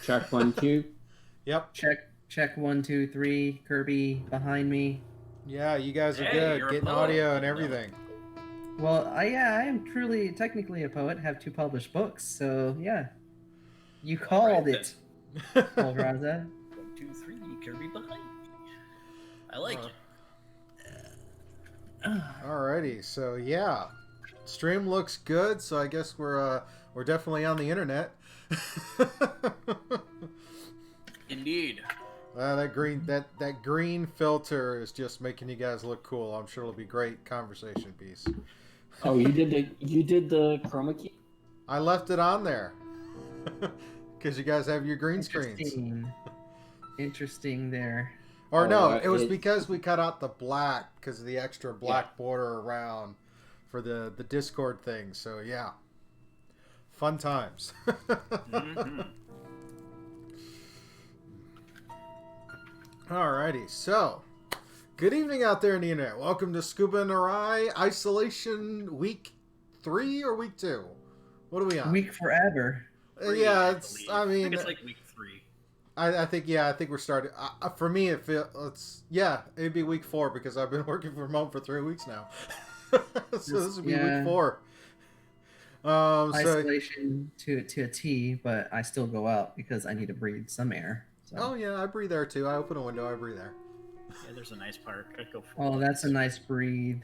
Check 1, 2. Yep. Check 1, 2, 3. Kirby behind me. Yeah, you guys are Hey, good. you're a Getting poet. audio and everything. Well, I am truly, technically a poet. Have 2 published books, so yeah. You called Right, it, Volgraza. 1, 2, 3. Kirby behind me. I like it. Alrighty, so yeah, stream looks good. So I guess we're definitely on the internet. Indeed. That green filter is just making you guys look cool. I'm sure it'll be a great conversation piece. Oh, you did the chroma key? I left it on there because you guys have your green screens. Interesting there. Or Oh, no, it was because we cut out the black because of the extra black border around for the Discord thing. So yeah, fun times. Mm-hmm. Alrighty, so good evening out there in the internet. Welcome to Scuba and Arai Isolation Week 3 or Week 2. What are we on? Week forever. Yeah, I think it's like week 3. I think we're starting. For me, it'd be week 4 because I've been working from home for 3 weeks now. So this would be week 4. Isolation to a T, but I still go out because I need to breathe some air. So. Oh yeah, I breathe there too. I open a window, I breathe there. Yeah, there's a nice park. I'd go for Oh, that's a nice breathe.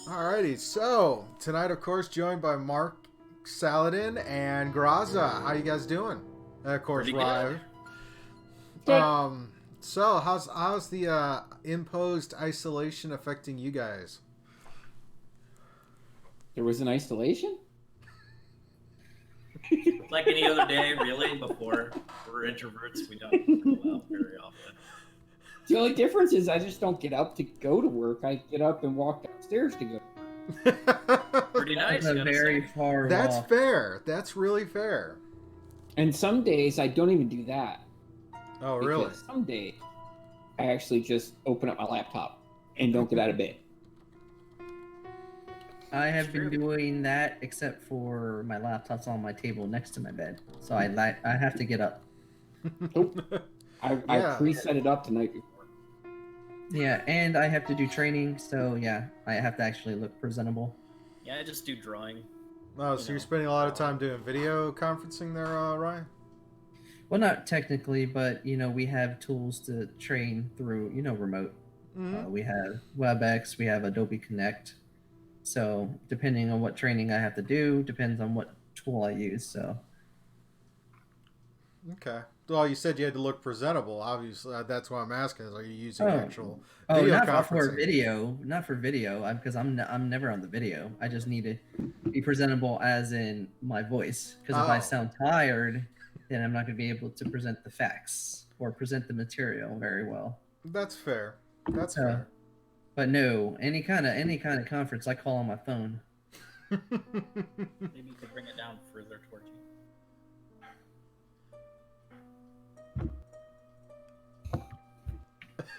Alrighty, so tonight, of course, joined by Mark, Saladin, and Graza. How you guys doing? And of course, Rive. So how's the imposed isolation affecting you guys? There was an isolation? like any other day, really. Before we're introverts, we don't go out very often. The only difference is I just don't get up to go to work. I get up and walk downstairs to go. Pretty nice. That's a very far That's walk. fair. That's really fair. And some days I don't even do that. Oh, really? Because some days I actually just open up my laptop and don't get out of bed. I have been doing that, except for my laptop's on my table next to my bed, so I have to get up. I preset it up the night before. Yeah, and I have to do training, so yeah, I have to actually look presentable. Yeah, I just do drawing. Oh, so you're spending a lot of time doing video conferencing there, Ryan? Well, not technically, but we have tools to train through, remote. Mm-hmm. We have WebEx, we have Adobe Connect. So depending on what training I have to do, depends on what tool I use. So. Okay. Well, you said you had to look presentable. Obviously, that's why I'm asking. Is are you using actual video not for conferencing? video, not for video, because I'm never on the video. I just need to be presentable, as in my voice. Because if I sound tired, then I'm not going to be able to present the facts or present the material very well. That's fair. That's fair. But no, any kind of conference, I call on my phone. Maybe you could bring it down further towards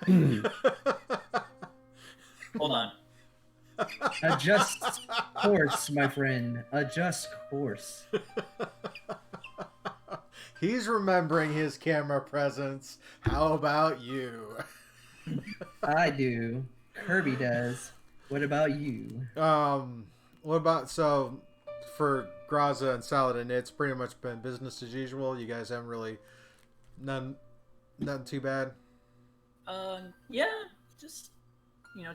you. Hold on. Adjust course, my friend. Adjust course. He's remembering his camera presence. How about you? I do. Kirby does. What about you? What about, so for Graza and Saladin, it's pretty much been business as usual. You guys haven't really nothing too bad. Yeah, just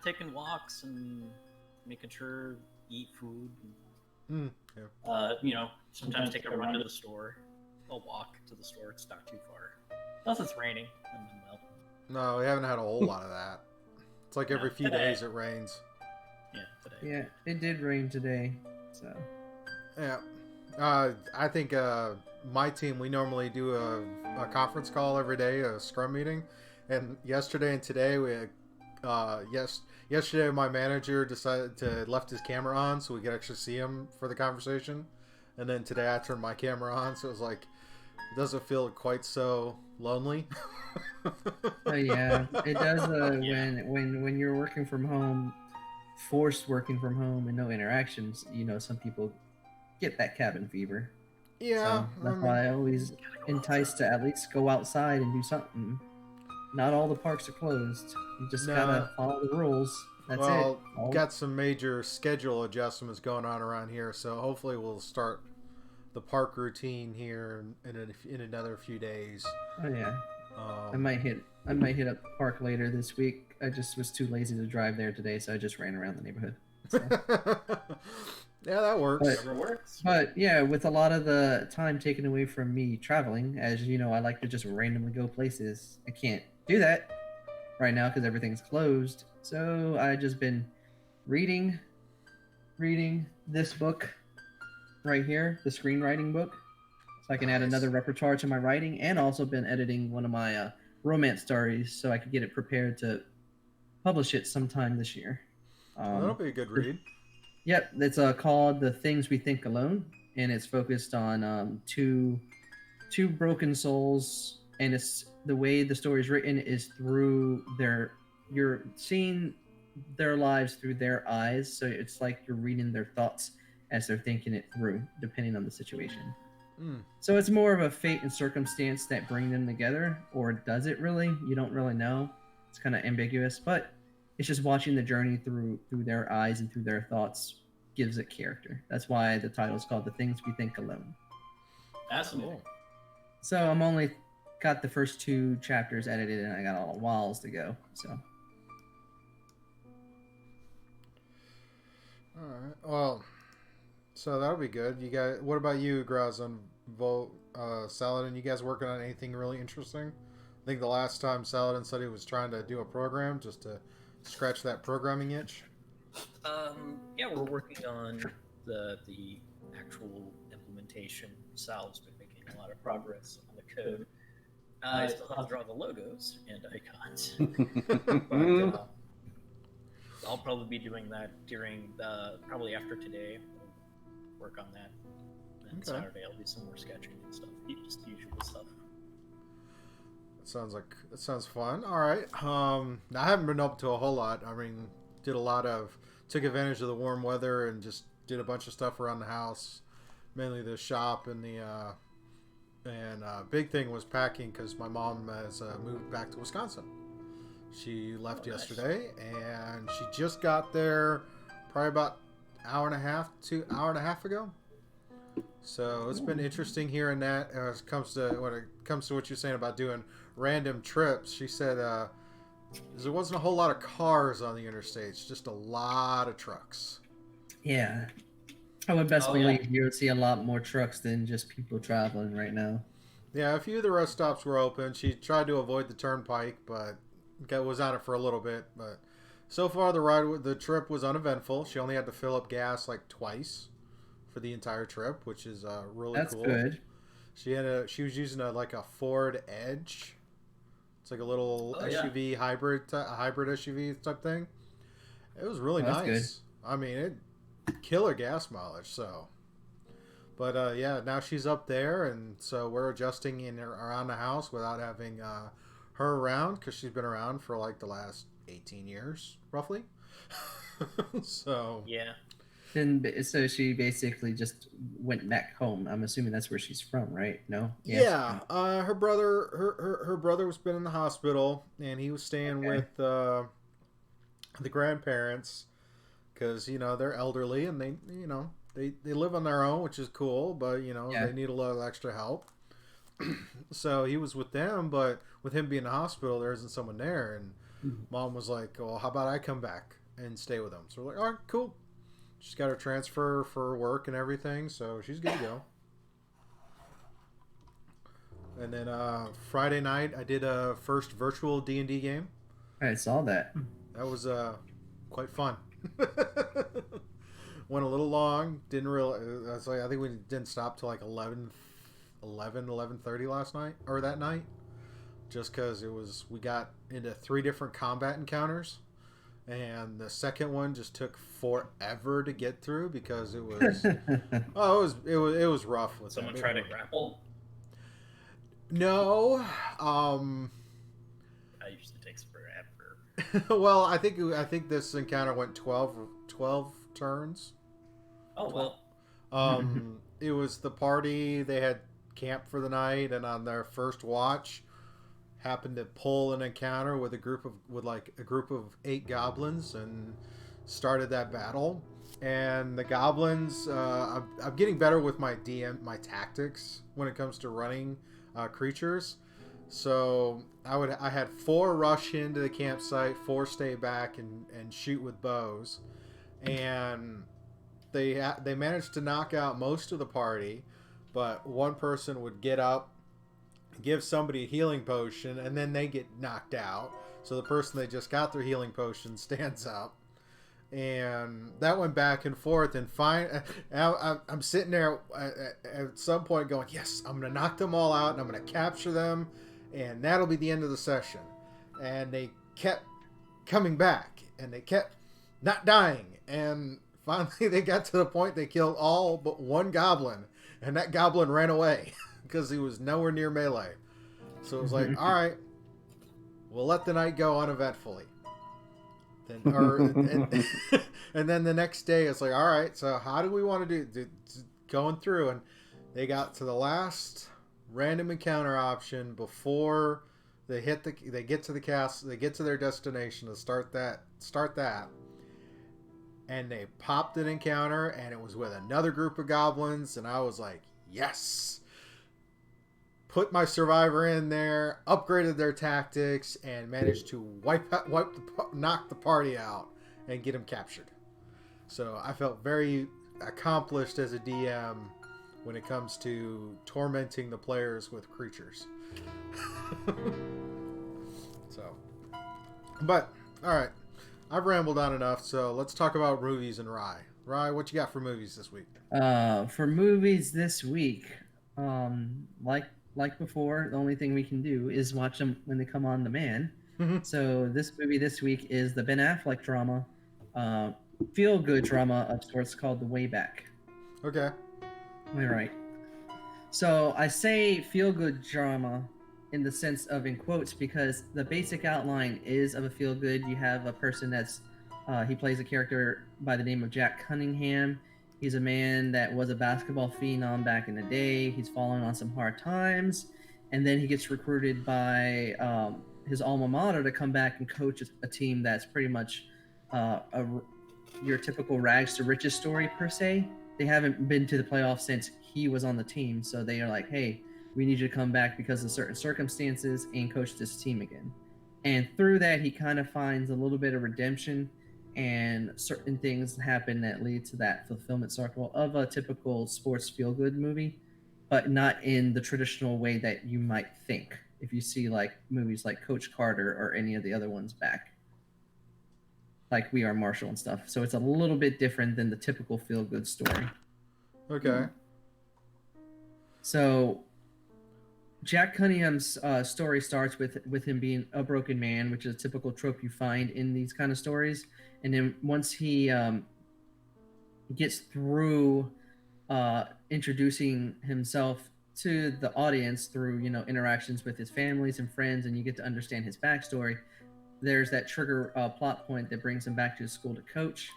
taking walks and making sure eat food. Yeah. Sometimes take a run to the store. I'll walk to the store. It's not too far. Unless it's raining. No, we haven't had a whole lot of that. It's like every few days it rains. Yeah, today. Yeah, it did rain today, so. Yeah. I think my team, we normally do a conference call every day, a scrum meeting. And yesterday and today, yesterday my manager decided to left his camera on so we could actually see him for the conversation. And then today I turned my camera on, so it was like, it doesn't feel quite so lonely. Oh yeah, it does. When you're working from home, forced working from home and no interactions, some people get that cabin fever. Yeah, So that's why I always entice to at least go outside and do something. Not all the parks are closed. You just No. gotta follow the rules. That's well, it. got some major schedule adjustments going on around here, so hopefully we'll start the park routine here in another few days. Oh yeah. I Um, might hit up the park later this week. I just was too lazy to drive there today, so I just ran around the neighborhood. So. yeah, that works. Whatever works. But yeah, with a lot of the time taken away from me traveling, as you know, I like to just randomly go places. I can't do that right now because everything's closed. So I just been reading this book right here, the screenwriting book, so I can add another repertoire to my writing, and also been editing one of my romance stories so I could get it prepared to publish it sometime this year. Well, that'll be a good read. Yep, it's called The Things We Think Alone, and it's focused on two broken souls, and it's the way the story is written is through you're seeing their lives through their eyes, so it's like you're reading their thoughts as they're thinking it through, depending on the situation. So it's more of a fate and circumstance that bring them together, or does it really? You don't really know. It's kind of ambiguous, but it's just watching the journey through their eyes and through their thoughts gives it character. That's why the title is called The Things We Think Alone. Fascinating. So I'm only got the first 2 chapters edited, and I got all the walls to go. So. All right. Well, so that'll be good. You guys, what about you, Graz and Saladin? You guys working on anything really interesting? I think the last time Saladin said he was trying to do a program just to scratch that programming itch. Yeah, we're working on the actual implementation. Sal's been making a lot of progress on the code. I still have to draw the logos and icons. But, I'll probably be doing that during probably after today. We'll work on that. And Saturday I'll do some more sketching and stuff. Just the usual stuff. That sounds fun. All right. I haven't been up to a whole lot. I mean, took advantage of the warm weather and just did a bunch of stuff around the house, mainly the shop and big thing was packing because my mom has moved back to Wisconsin. She left yesterday, and she just got there probably about hour and a half ago. So it's been interesting hearing that. When it comes to what you're saying about doing random trips, she said there wasn't a whole lot of cars on the interstates, just a lot of trucks. Yeah, I would best believe you would see a lot more trucks than just people traveling right now. Yeah, a few of the rest stops were open. She tried to avoid the turnpike, but was on it for a little bit. But so far, the trip was uneventful. She only had to fill up gas like twice for the entire trip, which is really cool. That's good. She was using a Ford Edge. It's like a little SUV hybrid SUV type thing. It was really nice. Good. I mean, it killer gas mileage. So, but now she's up there, and so we're adjusting around the house without having her around because she's been around for like the last 18 years, roughly. So yeah. So she basically just went back home. I'm assuming that's where she's from, right? No. Yeah. Her brother was been in the hospital, and he was staying with the grandparents because they're elderly and they live on their own, which is cool, but they need a little extra help. So he was with them, but with him being in the hospital, there isn't someone there, and Mom was like, "Well, how about I come back and stay with them?" So we're like, "All right, cool." She's got her transfer for work and everything, so she's good to go. And then Friday night, I did a first virtual D&D game. I saw that. That was quite fun. Went a little long. Didn't realize. I think we didn't stop till like 11:30 last night or that night, just because we got into 3 different combat encounters. And the second one just took forever to get through because it was it was rough with someone trying to grapple. No, that usually takes forever. Well, I think this encounter went 12 turns. Oh well. it was the party. They had camp for the night, and on their first watch, happened to pull an encounter with a group of 8 goblins, and started that battle. And the goblins, I'm getting better with my tactics when it comes to running creatures. So I had 4 rush into the campsite, 4 stay back and shoot with bows, and they managed to knock out most of the party, but one person would get up, give somebody a healing potion, and then they get knocked out. So the person they just got their healing potion stands up, and that went back and forth. And I'm sitting there at some point going, yes, I'm going to knock them all out, and I'm going to capture them, and that'll be the end of the session. And they kept coming back, and they kept not dying, and finally they got to the point they killed all but one goblin, and that goblin ran away because he was nowhere near melee. So it was like, all right, we'll let the night go uneventfully. And then the next day it's like, all right, so how do we want to do going through? And they got to the last random encounter option before they get to the castle, they get to their destination to start that. And they popped an encounter, and it was with another group of goblins, and I was like, yes! Put my survivor in there, upgraded their tactics, and managed to knock the party out and get them captured. So I felt very accomplished as a DM when it comes to tormenting the players with creatures. But, alright. I've rambled on enough, so let's talk about movies and Rye. Rye, what you got for movies this week? For movies this week, like before, the only thing we can do is watch them when they come on demand. So this movie this week is the Ben Affleck drama, feel-good drama of sorts called The Way Back. Okay. All right. So I say feel-good drama in the sense of in quotes because the basic outline is of a feel-good. You have a person that's he plays a character by the name of Jack Cunningham. He's a man that was a basketball phenom back in the day. He's fallen on some hard times, and then he gets recruited by his alma mater to come back and coach a team that's pretty much your typical rags to riches story per se. They haven't been to the playoffs since he was on the team, so they are like, hey, we need you to come back because of certain circumstances and coach this team again. And through that, he kind of finds a little bit of redemption, and certain things happen that lead to that fulfillment circle of a typical sports feel-good movie, but not in the traditional way that you might think if you see like movies like Coach Carter or any of the other ones back, like We Are Marshall and stuff. So it's a little bit different than the typical feel-good story. Okay. So Jack Cunningham's story starts with him being a broken man, which is a typical trope you find in these kind of stories. And then once he gets through introducing himself to the audience through, interactions with his families and friends, and you get to understand his backstory, there's that trigger plot point that brings him back to his school to coach.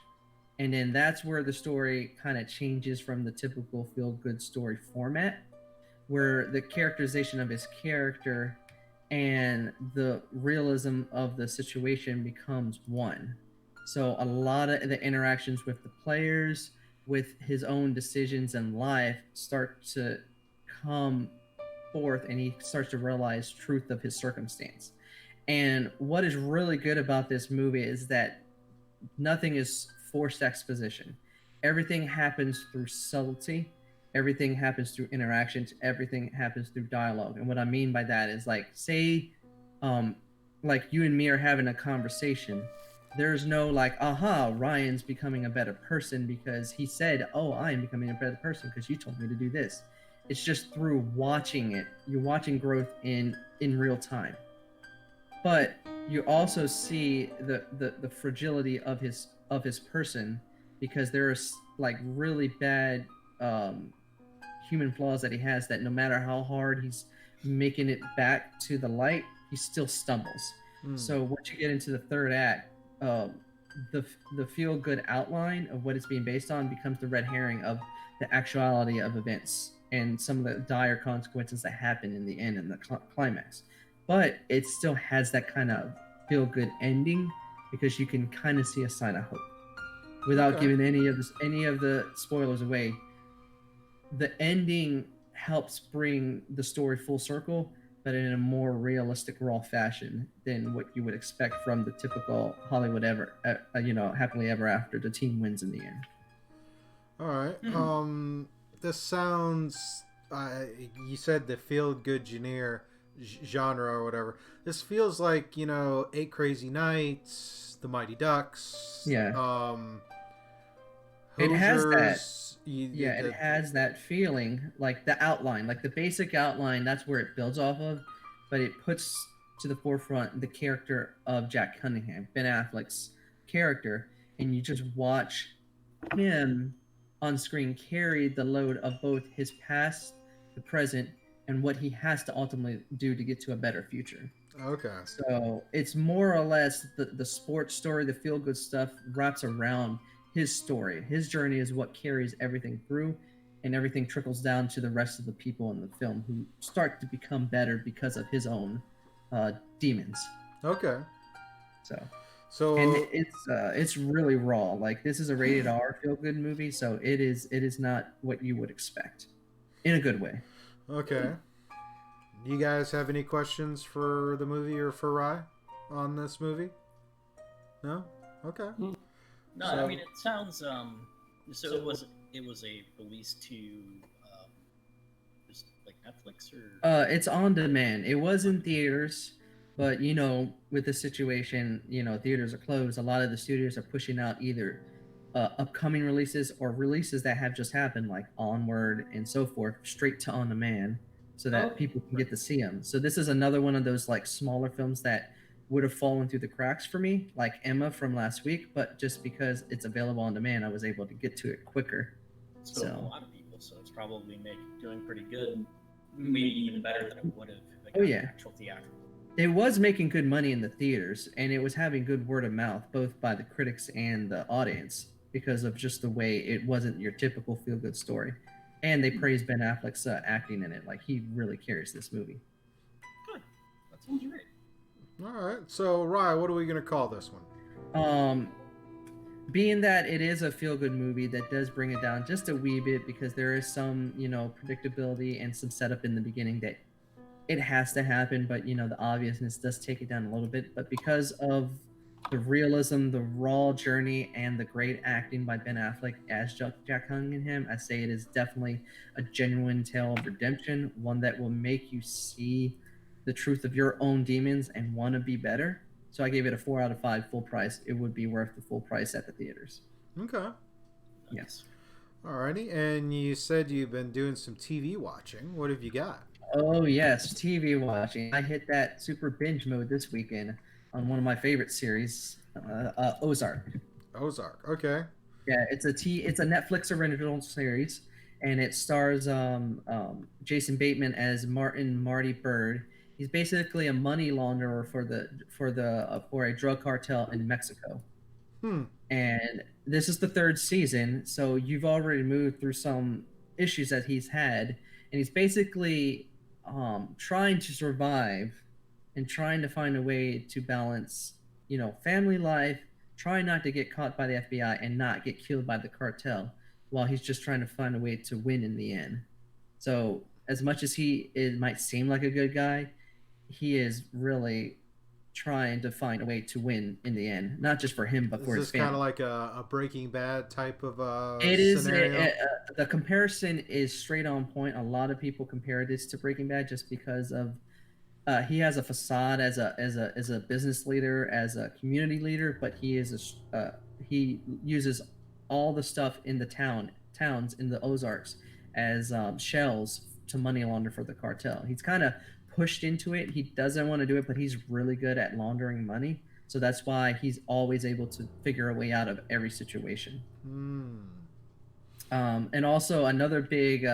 And then that's where the story kind of changes from the typical feel-good story format, where the characterization of his character and the realism of the situation becomes one. So a lot of the interactions with the players, with his own decisions in life, start to come forth, and he starts to realize truth of his circumstance. And what is really good about this movie is that nothing is forced exposition. Everything happens through subtlety. Everything happens through interactions. Everything happens through dialogue. And what I mean by that is, like, say, like you and me are having a conversation. There's no like, aha, Ryan's becoming a better person because he said, oh, I am becoming a better person because you told me to do this. It's just through watching it. You're watching growth in real time. But you also see the fragility of his person, because there's like really bad human flaws that he has, that no matter how hard he's making it back to the light, he still stumbles. So once you get into the third act, the feel-good outline of what it's being based on becomes the red herring of the actuality of events and some of the dire consequences that happen in the end and the climax. But it still has that kind of feel-good ending because you can kind of see a sign of hope without giving any of the spoilers away. The ending helps bring the story full circle, but in a more realistic, raw fashion than what you would expect from the typical Hollywood happily ever after. The team wins in the end. All right. This sounds. You said the feel-good genre or whatever. This feels like Eight Crazy Nights, The Mighty Ducks. Yeah. Hoosiers, it has that. It has that feeling, like the outline, like the basic outline. That's where it builds off of, but it puts to the forefront the character of Jack Cunningham, Ben Affleck's character, and you just watch him on screen carry the load of both his past, the present, and what he has to ultimately do to get to a better future. Okay. So it's more or less the sports story, the feel-good stuff wraps around his story. His journey is what carries everything through, and everything trickles down to the rest of the people in the film who start to become better because of his own demons. Okay. So and it's really raw. Like, this is a rated R feel-good movie, so it is not what you would expect in a good way. Okay. Do you guys have any questions for the movie or for Rye on this movie? No? Okay. No, I mean, it sounds so it was a release to just like Netflix or it's on demand. It was in theaters, but with the situation, theaters are closed. A lot of the studios are pushing out either upcoming releases or releases that have just happened, like Onward and so forth, straight to on demand, so that people can get to see them. So this is another one of those like smaller films that would have fallen through the cracks for me, like Emma from last week, but just because it's available on demand, I was able to get to it quicker. So a lot of people, so it's probably doing pretty good, maybe even better than it would have. Actual theatrical. It was making good money in the theaters, and it was having good word of mouth, both by the critics and the audience, because of just the way it wasn't your typical feel-good story. And they praised Ben Affleck's acting in it. Like, he really carries this movie. Good. That sounds great. All right. So, Rye, what are we going to call this one? Being that it is a feel-good movie, that does bring it down just a wee bit, because there is some, predictability and some setup in the beginning that it has to happen, but, the obviousness does take it down a little bit. But because of the realism, the raw journey, and the great acting by Ben Affleck as Jack Cunningham, I say it is definitely a genuine tale of redemption, one that will make you see the truth of your own demons and want to be better. So I gave it a 4 out of 5 full price. It would be worth the full price at the theaters. Okay. Yes. Alrighty. And you said you've been doing some TV watching. What have you got? Oh, yes. TV watching. I hit that super binge mode this weekend on one of my favorite series, Ozark. Ozark. Okay. Yeah, it's a Netflix original series, and it stars Jason Bateman as Marty Bird. He's basically a money launderer for a drug cartel in Mexico. And this is the 3rd season, so you've already moved through some issues that he's had, and he's basically trying to survive and trying to find a way to balance, family life, trying not to get caught by the FBI and not get killed by the cartel, while he's just trying to find a way to win in the end. So as much as it might seem like a good guy, he is really trying to find a way to win in the end, not just for him, but for his family. Is this kind of like a Breaking Bad type of scenario? The comparison is straight on point. A lot of people compare this to Breaking Bad just because of he has a facade as a business leader, as a community leader, but he uses all the stuff in the towns in the Ozarks as shells to money launder for the cartel. He's kind of pushed into it. He doesn't want to do it, but he's really good at laundering money. So that's why he's always able to figure a way out of every situation. And also another big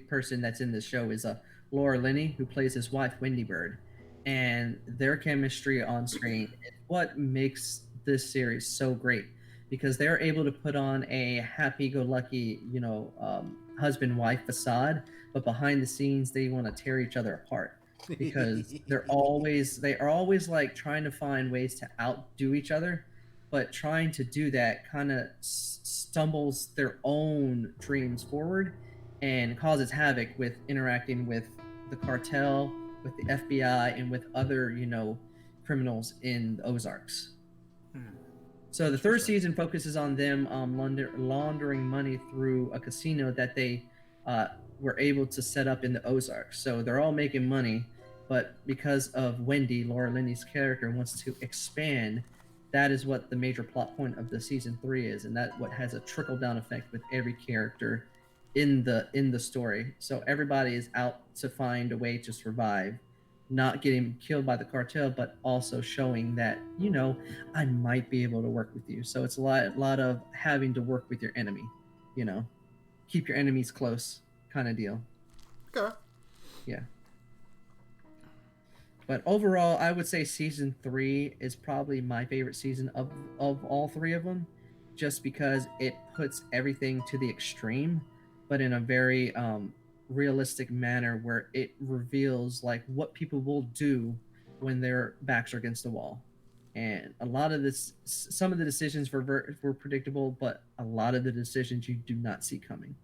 person that's in this show is Laura Linney, who plays his wife, Wendy Bird. And their chemistry on screen is what makes this series so great, because they're able to put on a happy-go-lucky, husband-wife facade, but behind the scenes they want to tear each other apart because they are always like trying to find ways to outdo each other, but trying to do that kind of stumbles their own dreams forward and causes havoc with interacting with the cartel, with the FBI, and with other, criminals in the Ozarks. So the third season focuses on them laundering money through a casino that they were able to set up in the Ozarks. So they're all making money, but because of Wendy, Laura Linney's character, wants to expand. That is what the major plot point of the season 3 is, and that what has a trickle down effect with every character in the story. So everybody is out to find a way to survive, not getting killed by the cartel, but also showing that, I might be able to work with you. So it's a lot of having to work with your enemy, keep your enemies close kind of deal. Okay. Yeah. But overall, I would say season 3 is probably my favorite season of all 3 of them, just because it puts everything to the extreme, but in a very realistic manner where it reveals like what people will do when their backs are against the wall. And a lot of this, some of the decisions were predictable, but a lot of the decisions you do not see coming.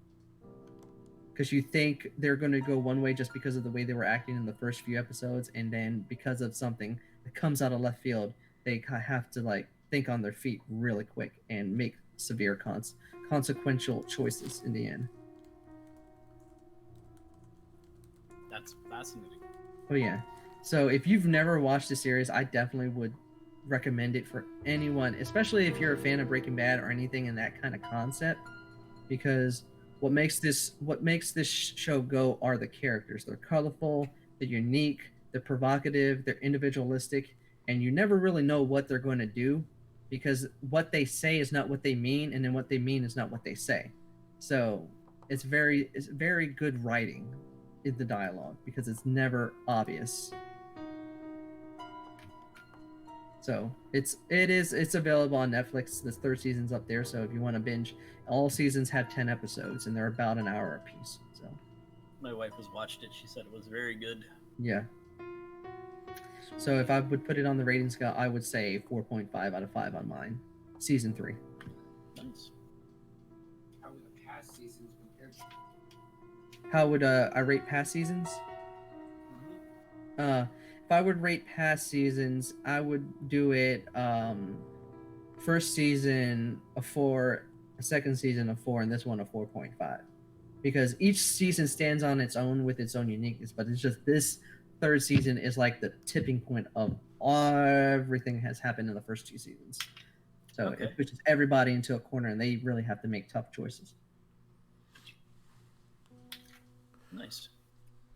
Because you think they're going to go one way just because of the way they were acting in the first few episodes, and then because of something that comes out of left field, they have to like think on their feet really quick and make severe consequential choices in the end. That's fascinating. Oh yeah. So if you've never watched the series, I definitely would recommend it for anyone, especially if you're a fan of Breaking Bad or anything in that kind of concept, because what makes this show go are the characters. They're colorful, they're unique, they're provocative, they're individualistic, and you never really know what they're going to do because what they say is not what they mean, and then what they mean is not what they say. So it's very good writing in the dialogue because it's never obvious. So it's available on Netflix. This 3rd season's up there, so if you want to binge, all seasons have 10 episodes and they're about an hour a piece. So my wife has watched it. She said it was very good. Yeah. So if I would put it on the rating scale, I would say 4.5 out of 5 on mine. Season 3. Nice. How would the past seasons compare? How would I rate past seasons? If I would rate past seasons, I would do it first season a 4, second season a 4, and this one a 4.5. Because each season stands on its own with its own uniqueness, but it's just this 3rd season is like the tipping point of everything has happened in the first 2 seasons. So it pushes everybody into a corner, and they really have to make tough choices. Nice.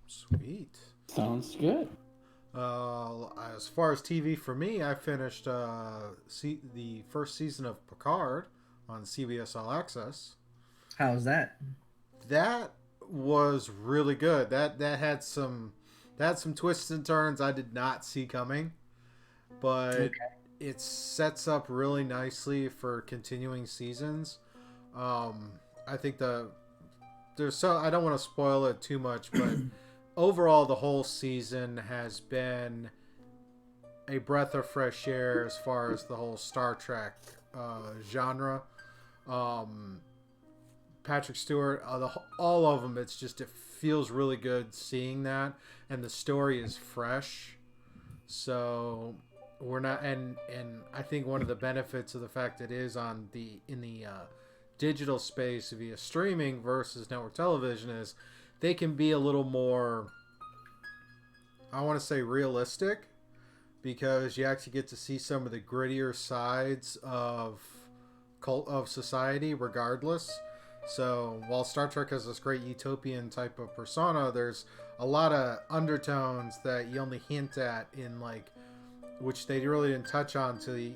Sweet. Sounds good. As far as TV for me, I finished the first season of Picard on CBS All Access. How's that? That was really good. That had some twists and turns I did not see coming, but it sets up really nicely for continuing seasons. I think I don't want to spoil it too much, but overall, the whole season has been a breath of fresh air as far as the whole Star Trek genre. Patrick Stewart, all of them, it feels really good seeing that, and the story is fresh. So we're not, and I think one of the benefits of the fact it is in the digital space via streaming versus network television is they can be a little more, I want to say, realistic, because you actually get to see some of the grittier sides of society regardless. So while Star Trek has this great utopian type of persona, there's a lot of undertones that you only hint at in which they really didn't touch on till you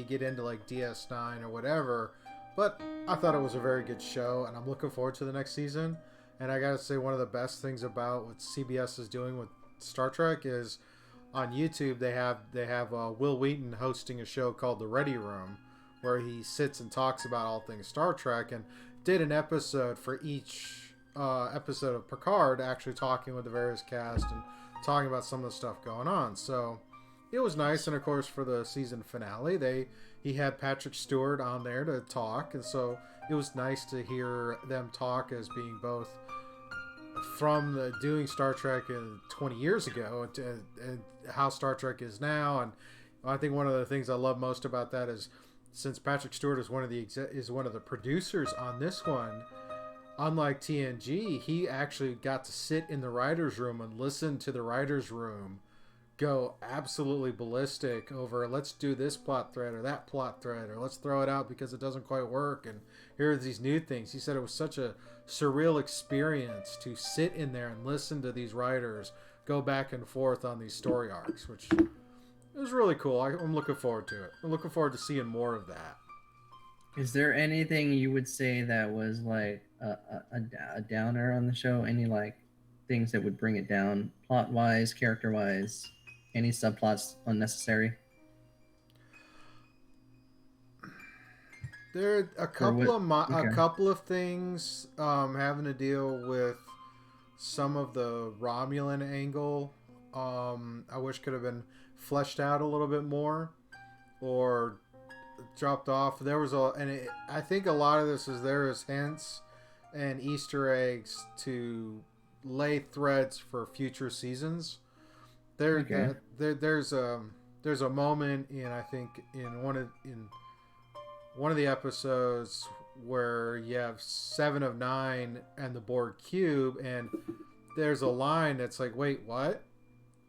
get into DS9 or whatever. But I thought it was a very good show, and I'm looking forward to the next season. And I gotta say, one of the best things about what CBS is doing with Star Trek is on YouTube they have Will Wheaton hosting a show called The Ready Room, where he sits and talks about all things Star Trek, and did an episode for each episode of Picard, actually talking with the various cast and talking about some of the stuff going on. So it was nice. And of course, for the season finale, he had Patrick Stewart on there to talk, and so it was nice to hear them talk as being both from the doing Star Trek 20 years ago and how Star Trek is now. And I think one of the things I love most about that is, since Patrick Stewart is one of the producers on this one, unlike TNG, he actually got to sit in the writer's room and listen to the writer's room go absolutely ballistic over, let's do this plot thread or that plot thread, or let's throw it out because it doesn't quite work, and here are these new things. He said it was such a surreal experience to sit in there and listen to these writers go back and forth on these story arcs, which it was really cool. I'm looking forward to it. I'm looking forward to seeing more of that. Is there anything you would say that was like a downer on the show? Any like things that would bring it down, plot wise, character wise? Any subplots unnecessary? There are a couple of things having to deal with some of the Romulan angle. I wish could have been fleshed out a little bit more, or dropped off. There was I think a lot of this is there is hints and Easter eggs to lay threads for future seasons. There's a moment in one of the episodes where you have 7 of 9 and the Borg cube, and there's a line that's like, wait, what?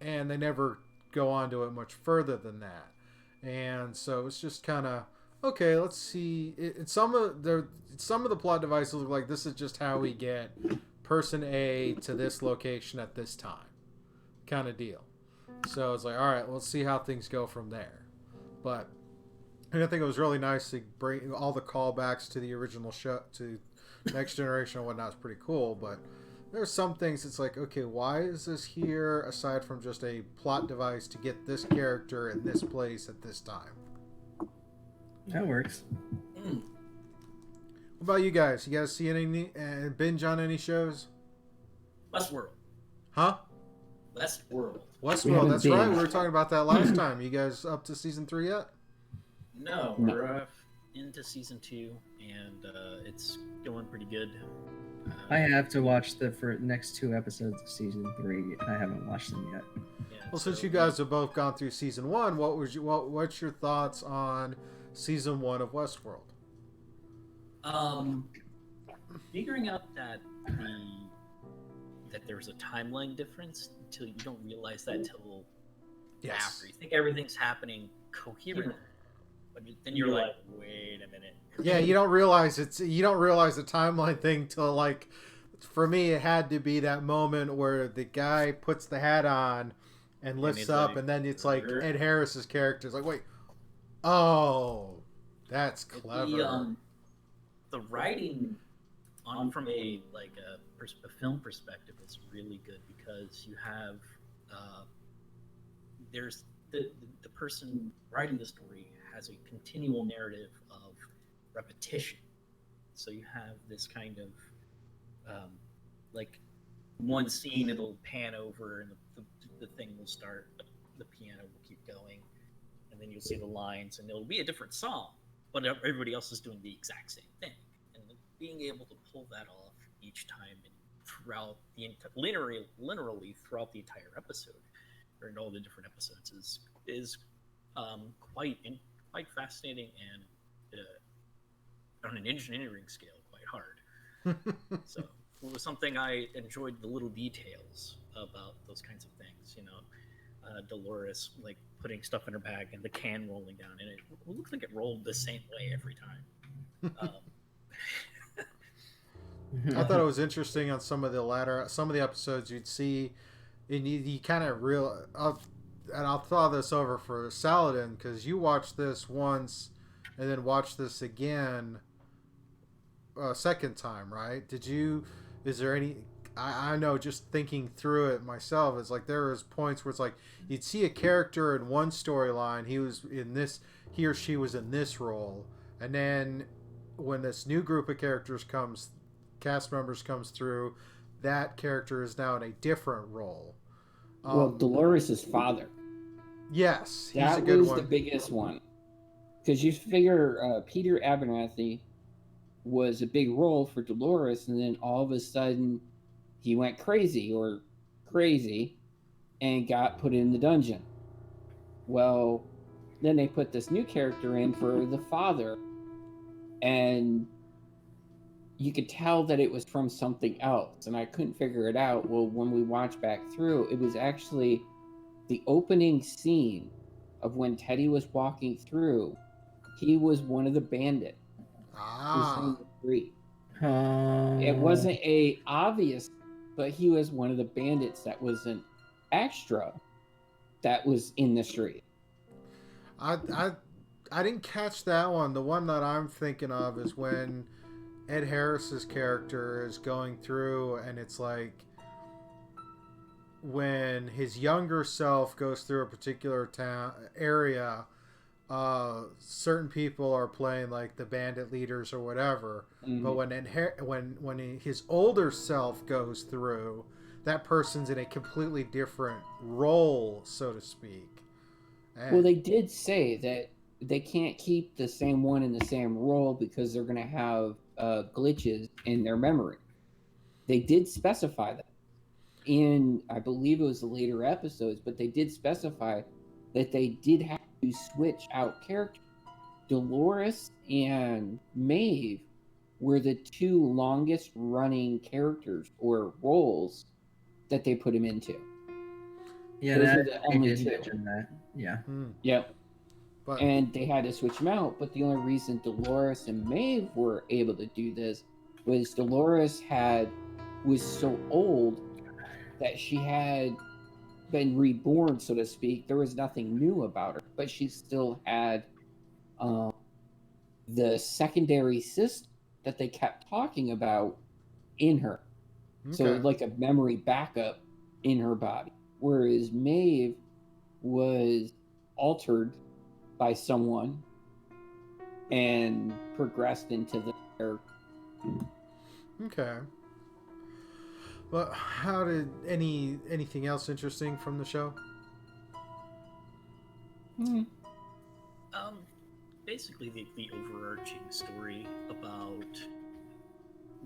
And they never go on to it much further than that. And so it's just kind of, okay, let's see. Some of the plot devices look like this is just how we get person A to this location at this time, kind of deal. So it's like, all right, let's see how things go from there. But I think it was really nice to bring all the callbacks to the original show, to Next Generation and whatnot. It's pretty cool. But there's some things it's like, okay, why is this here aside from just a plot device to get this character in this place at this time? That works. What about you guys? You guys see any binge on any shows? Westworld. Huh? Westworld. Westworld, that's right. We were talking about that last time. You guys up to season 3 yet? No, we're into season 2, and it's going pretty good. I have to watch the next 2 episodes of season 3. I haven't watched them yet. Yeah, well, since you guys have both gone through season 1, what's your thoughts on season 1 of Westworld? Figuring out that there's a timeline difference until you don't realize that until after. You think everything's happening coherently, but then you're like, wait a minute. Yeah, you don't realize the timeline thing till, like, for me, it had to be that moment where the guy puts the hat on and lifts up, like, and then it's like Ed Harris's character is like, wait, oh, that's clever. The writing from a film perspective is really good, because you have there's the person writing the story has a continual narrative of repetition. So you have this kind of like one scene, it'll pan over and the thing will start, the piano will keep going, and then you'll see the lines and it'll be a different song, but everybody else is doing the exact same thing. And being able to pull that off each time and throughout literally throughout the entire episode, or in all the different episodes, is quite fascinating, and on an engineering scale, quite hard. So it was something I enjoyed, the little details about those kinds of things. Dolores like putting stuff in her bag and the can rolling down, and it looks like it rolled the same way every time. I thought it was interesting on some of the episodes you'd see, and you kind of and I'll throw this over for Saladin, because you watched this once and then watched this again second time, right? Is there any, I know, just thinking through it myself, it's like there was points where it's like you'd see a character in one storyline, he or she was in this role, and then when this new group of cast members comes through, that character is now in a different role. Well, Dolores' father. Yes, he's that a good was one. The biggest one. Because you figure Peter Abernathy was a big role for Dolores, and then all of a sudden he went crazy and got put in the dungeon. Well, then they put this new character in for the father, and you could tell that it was from something else, and I couldn't figure it out. Well, when we watched back through, it was actually the opening scene of when Teddy was walking through. He was one of the bandits. Ah. It wasn't a obvious, but he was one of the bandits that was an extra that was in the street. I didn't catch that one. The one that I'm thinking of is when Ed Harris's character is going through, and it's like when his younger self goes through a particular area, certain people are playing like the bandit leaders or whatever. Mm-hmm. But when his older self goes through, that person's in a completely different role, so to speak. Well, they did say that they can't keep the same one in the same role because they're going to have glitches in their memory. They did specify that in, I believe it was the later episodes, but they did specify that they did have to switch out characters. Dolores and Maeve were the two longest running characters or roles that they put him into. Yeah, those are the only two. That. Yeah. Yep. But, and they had to switch them out, but the only reason Dolores and Maeve were able to do this was Dolores was so old that she had been reborn, so to speak. There was nothing new about her, but she still had the secondary system that they kept talking about in her. Okay. So like a memory backup in her body. Whereas Maeve was altered by someone and progressed into the character. Okay. Well, how did anything else interesting from the show? Basically the overarching story about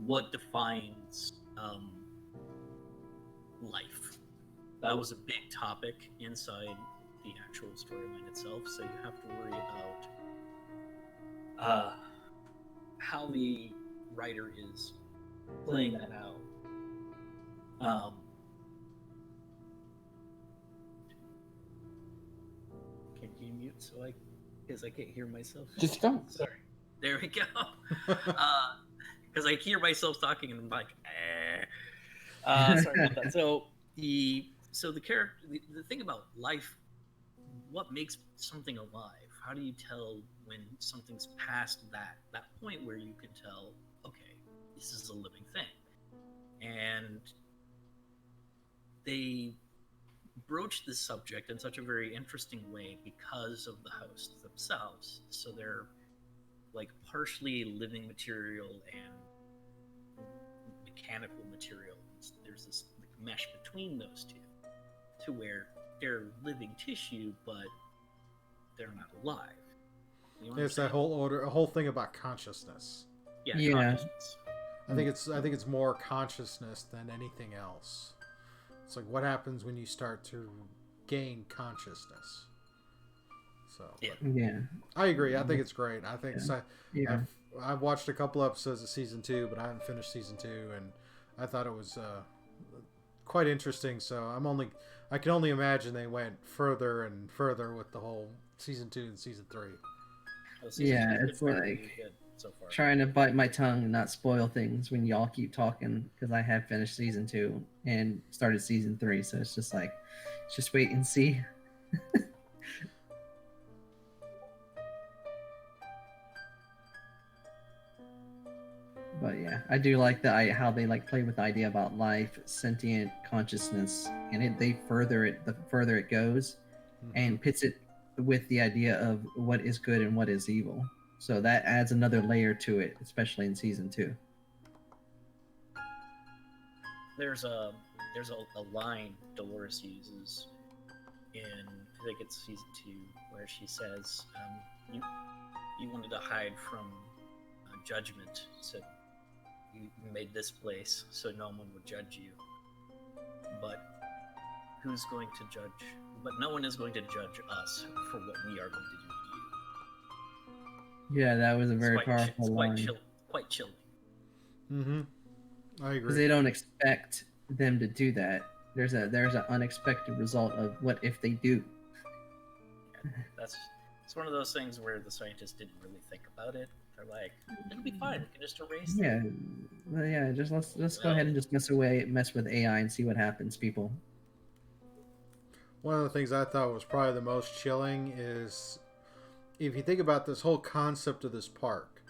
what defines life. That was a big topic inside the actual storyline itself, so you have to worry about how the writer is playing that out. Can you mute because I can't hear myself? Just go. Sorry. There we go. Because I hear myself talking and I'm like, sorry about that. So the character, the thing about life, what makes something alive? How do you tell when something's past that point where you can tell, okay, this is a living thing? And they broach this subject in such a very interesting way because of the hosts themselves. So they're like partially living material and mechanical material. There's this mesh between those two, to where they're living tissue, but they're not alive. It's that whole thing about consciousness. Yeah. Consciousness. I think it's more consciousness than anything else. It's like what happens when you start to gain consciousness. So yeah, I agree. I think it's great. I think I've watched a couple episodes of season 2, but I haven't finished season 2, and I thought it was quite interesting. So I can only imagine they went further and further with the whole season 2 and season 3. It's like so trying to bite my tongue and not spoil things when y'all keep talking, because I have finished season 2 and started season 3, so it's just like, just wait and see. But yeah, I do like how they like play with the idea about life, sentient consciousness, and they further it the further it goes, and pits it with the idea of what is good and what is evil. So that adds another layer to it, especially in season 2. There's a line Dolores uses in, I think it's season 2, where she says, you wanted to hide from judgment, so you made this place so no one would judge you. But who's going to judge? But no one is going to judge us for what we are going to do to you. Yeah, that was a very powerful line. Quite chilling. Mm-hmm. I agree. Because they don't expect them to do that. There's an unexpected result of what if they do. Yeah, it's one of those things where the scientists didn't really think about it. They're like, it'll be fine. We can just erase it. Yeah, well, yeah. Just let's go ahead and just mess with AI and see what happens, people. One of the things I thought was probably the most chilling is if you think about this whole concept of this park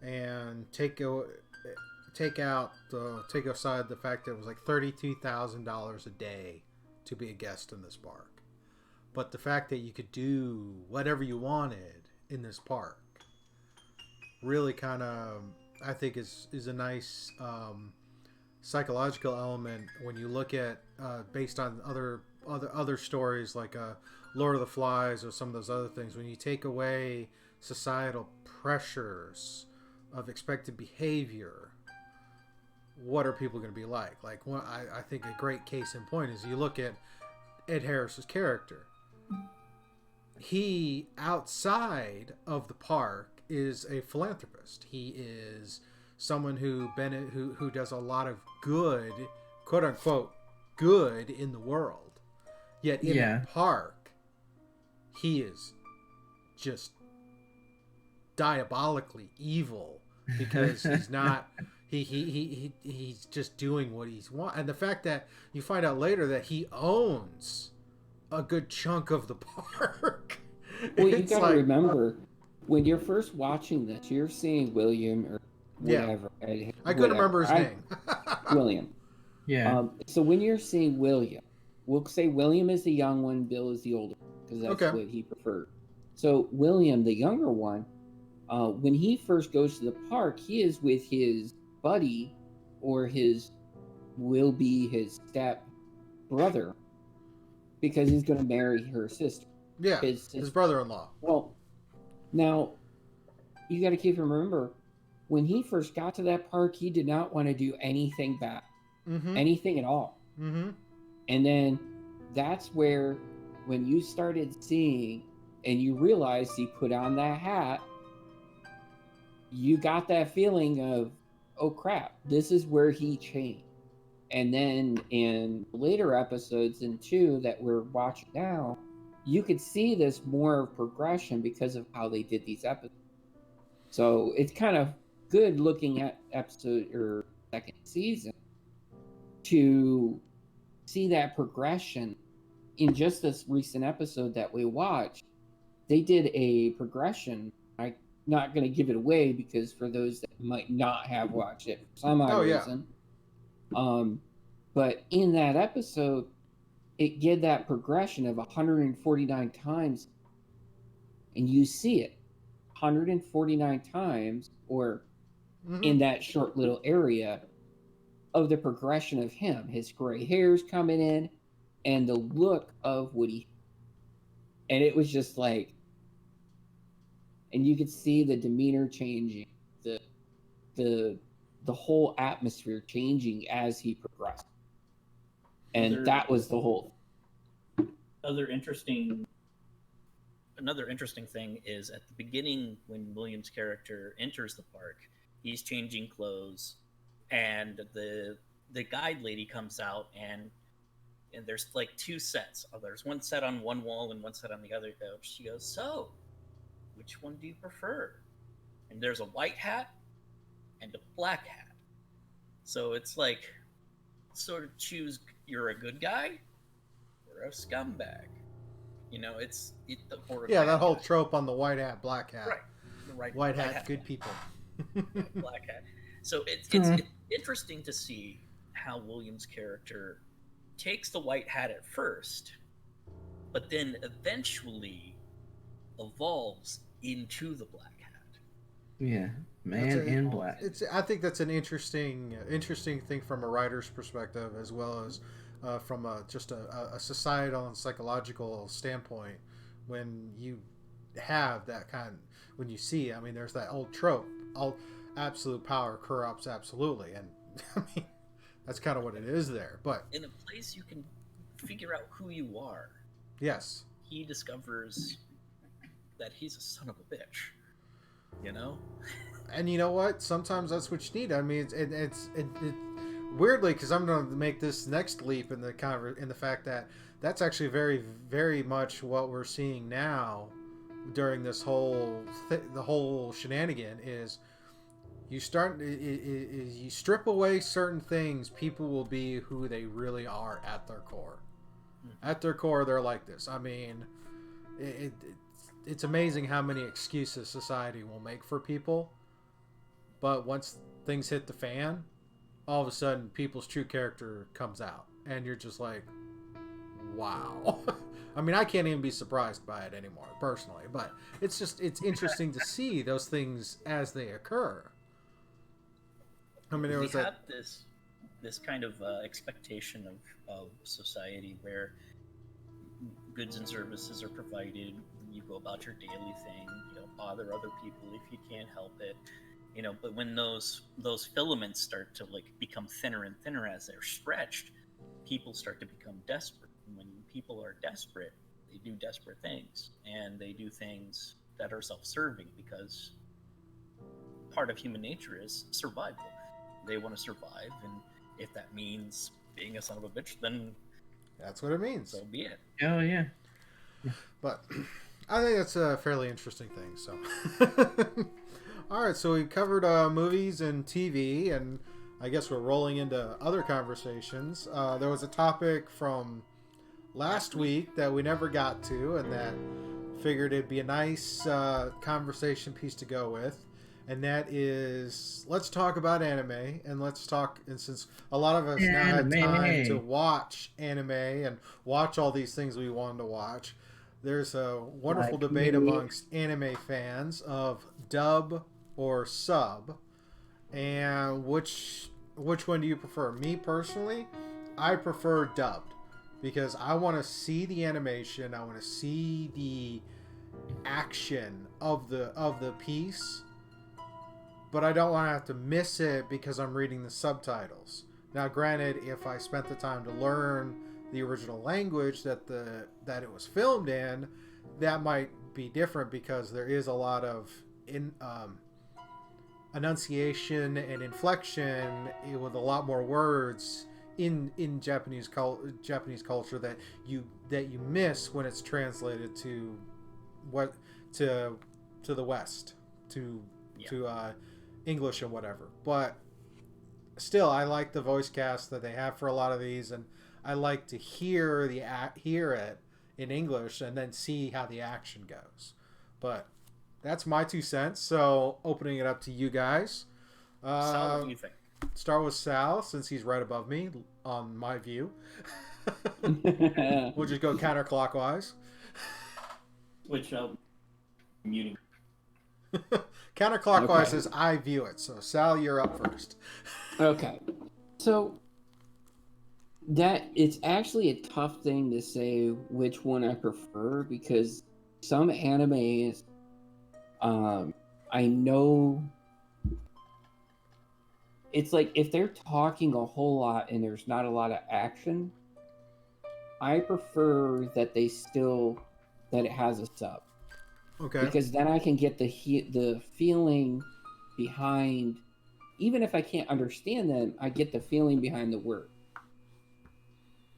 and take aside the fact that it was like $32,000 a day to be a guest in this park, but the fact that you could do whatever you wanted in this park really kind of, I think, is a nice psychological element when you look at based on other stories like Lord of the Flies or some of those other things. When you take away societal pressures of expected behavior, what are people going to be like? Like, I think a great case in point is you look at Ed Harris's character. He, outside of the park, is a philanthropist. He is someone who does a lot of good, quote unquote, good in the world. Yet in the park, he is just diabolically evil because he's not. He's just doing what he's want. And the fact that you find out later that he owns a good chunk of the park. Well, you gotta remember, when you're first watching this, you're seeing William or whatever. Yeah. I couldn't remember his name. William. Yeah. So when you're seeing William, we'll say William is the young one, Bill is the older one, because that's what he preferred. So William, the younger one, when he first goes to the park, he is with his buddy, or will be his step brother, because he's going to marry her sister. Yeah, his brother-in-law. Well, now, you got to keep in remember, when he first got to that park, he did not want to do anything bad. Mm-hmm. Anything at all. Mm-hmm. And then that's where, when you started seeing, and you realized he put on that hat, you got that feeling of, oh crap, this is where he changed. And then in later episodes in 2 that we're watching now, you could see this more progression because of how they did these episodes. So it's kind of good looking at episode or second season to see that progression. In just this recent episode that we watched, they did a progression. I'm not going to give it away because for those that might not have watched it for some odd reason. But in that episode, it did that progression of 149 times, and you see it 149 times, or in that short little area of the progression of him, his gray hairs coming in, and the look of Woody. And it was just like, and you could see the demeanor changing, the whole atmosphere changing as he progressed. And that was the whole. Another interesting thing is at the beginning when William's character enters the park, he's changing clothes, and the guide lady comes out, and there's like 2 sets. There's one set on one wall and one set on the other. She goes, "So, which one do you prefer?" And there's a white hat and a black hat. So it's like, sort of choose, you're a good guy or a scumbag. You know, that whole trope on the white hat, black hat. Right. White hat, good people. Black hat. So it's interesting to see how William's character takes the white hat at first, but then eventually evolves into the black hat. Yeah, Man in Black. I think that's an interesting thing from a writer's perspective, as well as from just a societal and psychological standpoint. When you have that kind, when you see, I mean, there's that old trope, all absolute power corrupts absolutely, and I mean, that's kind of what it is there. But in a place you can figure out who you are. Yes. He discovers that he's a son of a bitch. You know? And you know what? Sometimes that's what you need. I mean, it's weirdly, because I'm going to make this next leap in the fact that that's actually very, very much what we're seeing now during this whole the whole shenanigan is you strip away certain things, people will be who they really are at their core. At their core, they're like this. I mean, it's amazing how many excuses society will make for people. But once things hit the fan, all of a sudden, people's true character comes out. And you're just like, wow. I mean, I can't even be surprised by it anymore, personally. But it's interesting to see those things as they occur. I mean, we had this kind of expectation of society where goods and services are provided. You go about your daily thing. You don't bother other people if you can't help it. You know, but when those filaments start to like become thinner and thinner as they're stretched, people start to become desperate. And when people are desperate, they do desperate things, and they do things that are self-serving because part of human nature is survival. They want to survive, and if that means being a son of a bitch, then that's what it means. So be it. Oh yeah. But I think that's a fairly interesting thing. So, all right. So we covered movies and TV, and I guess we're rolling into other conversations. There was a topic from last week that we never got to, and that figured it'd be a nice conversation piece to go with. And that is, let's talk about anime, and since a lot of us now have time to watch anime and watch all these things we wanted to watch, there's a wonderful debate amongst anime fans of dub or sub, and which one do you prefer? Me personally, I prefer dubbed, because I want to see the animation, I want to see the action of the piece, but I don't want to have to miss it because I'm reading the subtitles. Now, granted, if I spent the time to learn the original language that it was filmed in, that might be different, because there is a lot of enunciation and inflection with a lot more words in Japanese culture that you miss when it's translated to the West, to English and whatever. But still, I like the voice cast that they have for a lot of these, and I like to hear it in English and then see how the action goes. But that's my 2 cents. So opening it up to you guys. Sal, what do you think? Start with Sal, since he's right above me on my view. We'll just go counterclockwise. Which muting. Counterclockwise as I view it. So Sal, you're up first. Okay. So that it's actually a tough thing to say which one I prefer, because some animes, I know it's like if they're talking a whole lot and there's not a lot of action, I prefer that it has a sub. Okay. Because then I can get the feeling behind, even if I can't understand them, I get the feeling behind the word.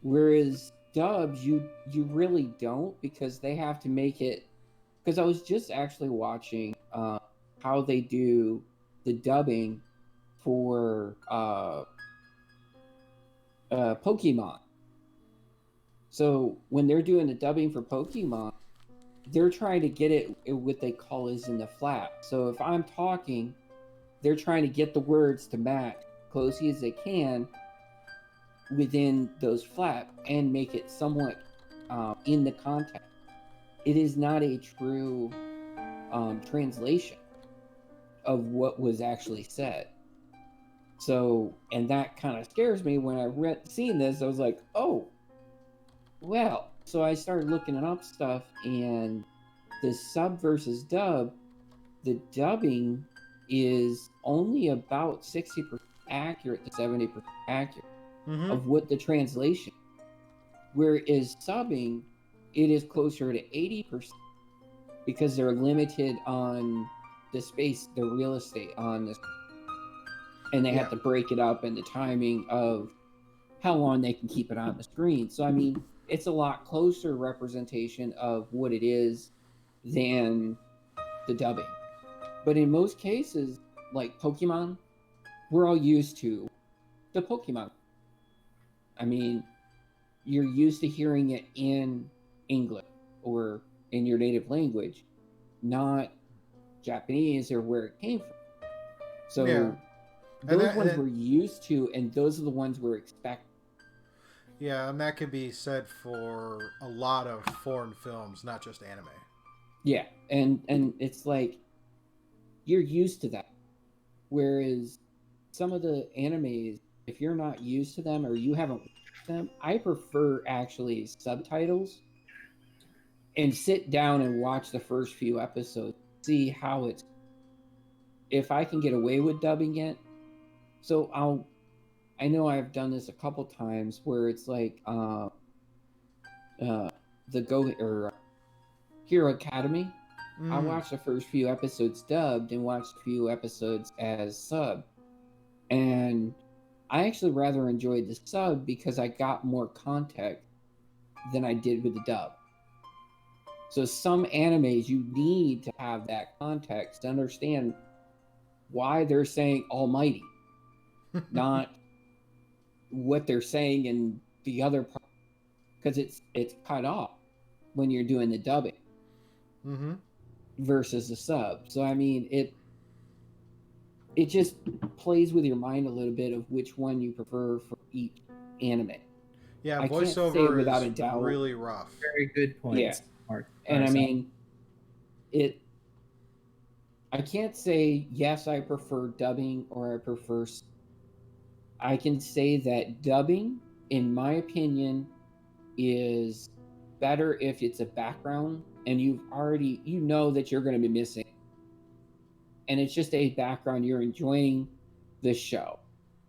Whereas dubs, you really don't, because they have to make it. Because I was just actually watching how they do the dubbing for Pokemon. So when they're doing the dubbing for Pokemon, they're trying to get it what they call is in the flap. So if I'm talking, they're trying to get the words to match closely as they can within those flap and make it somewhat in the context. It is not a true translation of what was actually said. So, and that kind of scares me when I seen this. I was like, oh, well. So I started looking up stuff, and the sub versus dub, the dubbing is only about 60% accurate to 70% accurate of what the translation. Whereas subbing, it is closer to 80% because they're limited on the space, the real estate on this, and they have to break it up and the timing of how long they can keep it on the screen. So I mean, it's a lot closer representation of what it is than the dubbing. But in most cases, like Pokemon, we're all used to the Pokemon. I mean, you're used to hearing it in English or in your native language, not Japanese or where it came from. So those ones we're used to, and those are the ones we're expecting. Yeah, and that could be said for a lot of foreign films, not just anime. Yeah, and it's like you're used to that. Whereas some of the animes, if you're not used to them or you haven't watched them, I prefer actually subtitles and sit down and watch the first few episodes, see how it's, if I can get away with dubbing it. So I know I've done this a couple times where it's like the Hero Academy. I watched the first few episodes dubbed and watched a few episodes as sub. And I actually rather enjoyed the sub because I got more context than I did with the dub. So some animes, you need to have that context to understand why they're saying almighty, not what they're saying in the other part, because it's cut off when you're doing the dubbing versus the sub. So I mean, it just plays with your mind a little bit of which one you prefer for each anime. Yeah, I voiceover without is a doubt. really rough. Very good point. Yeah. And I mean, I can't say yes, I prefer dubbing or I prefer. I can say that dubbing, in my opinion, is better if it's a background and you know that you're going to be missing. And it's just a background, you're enjoying the show.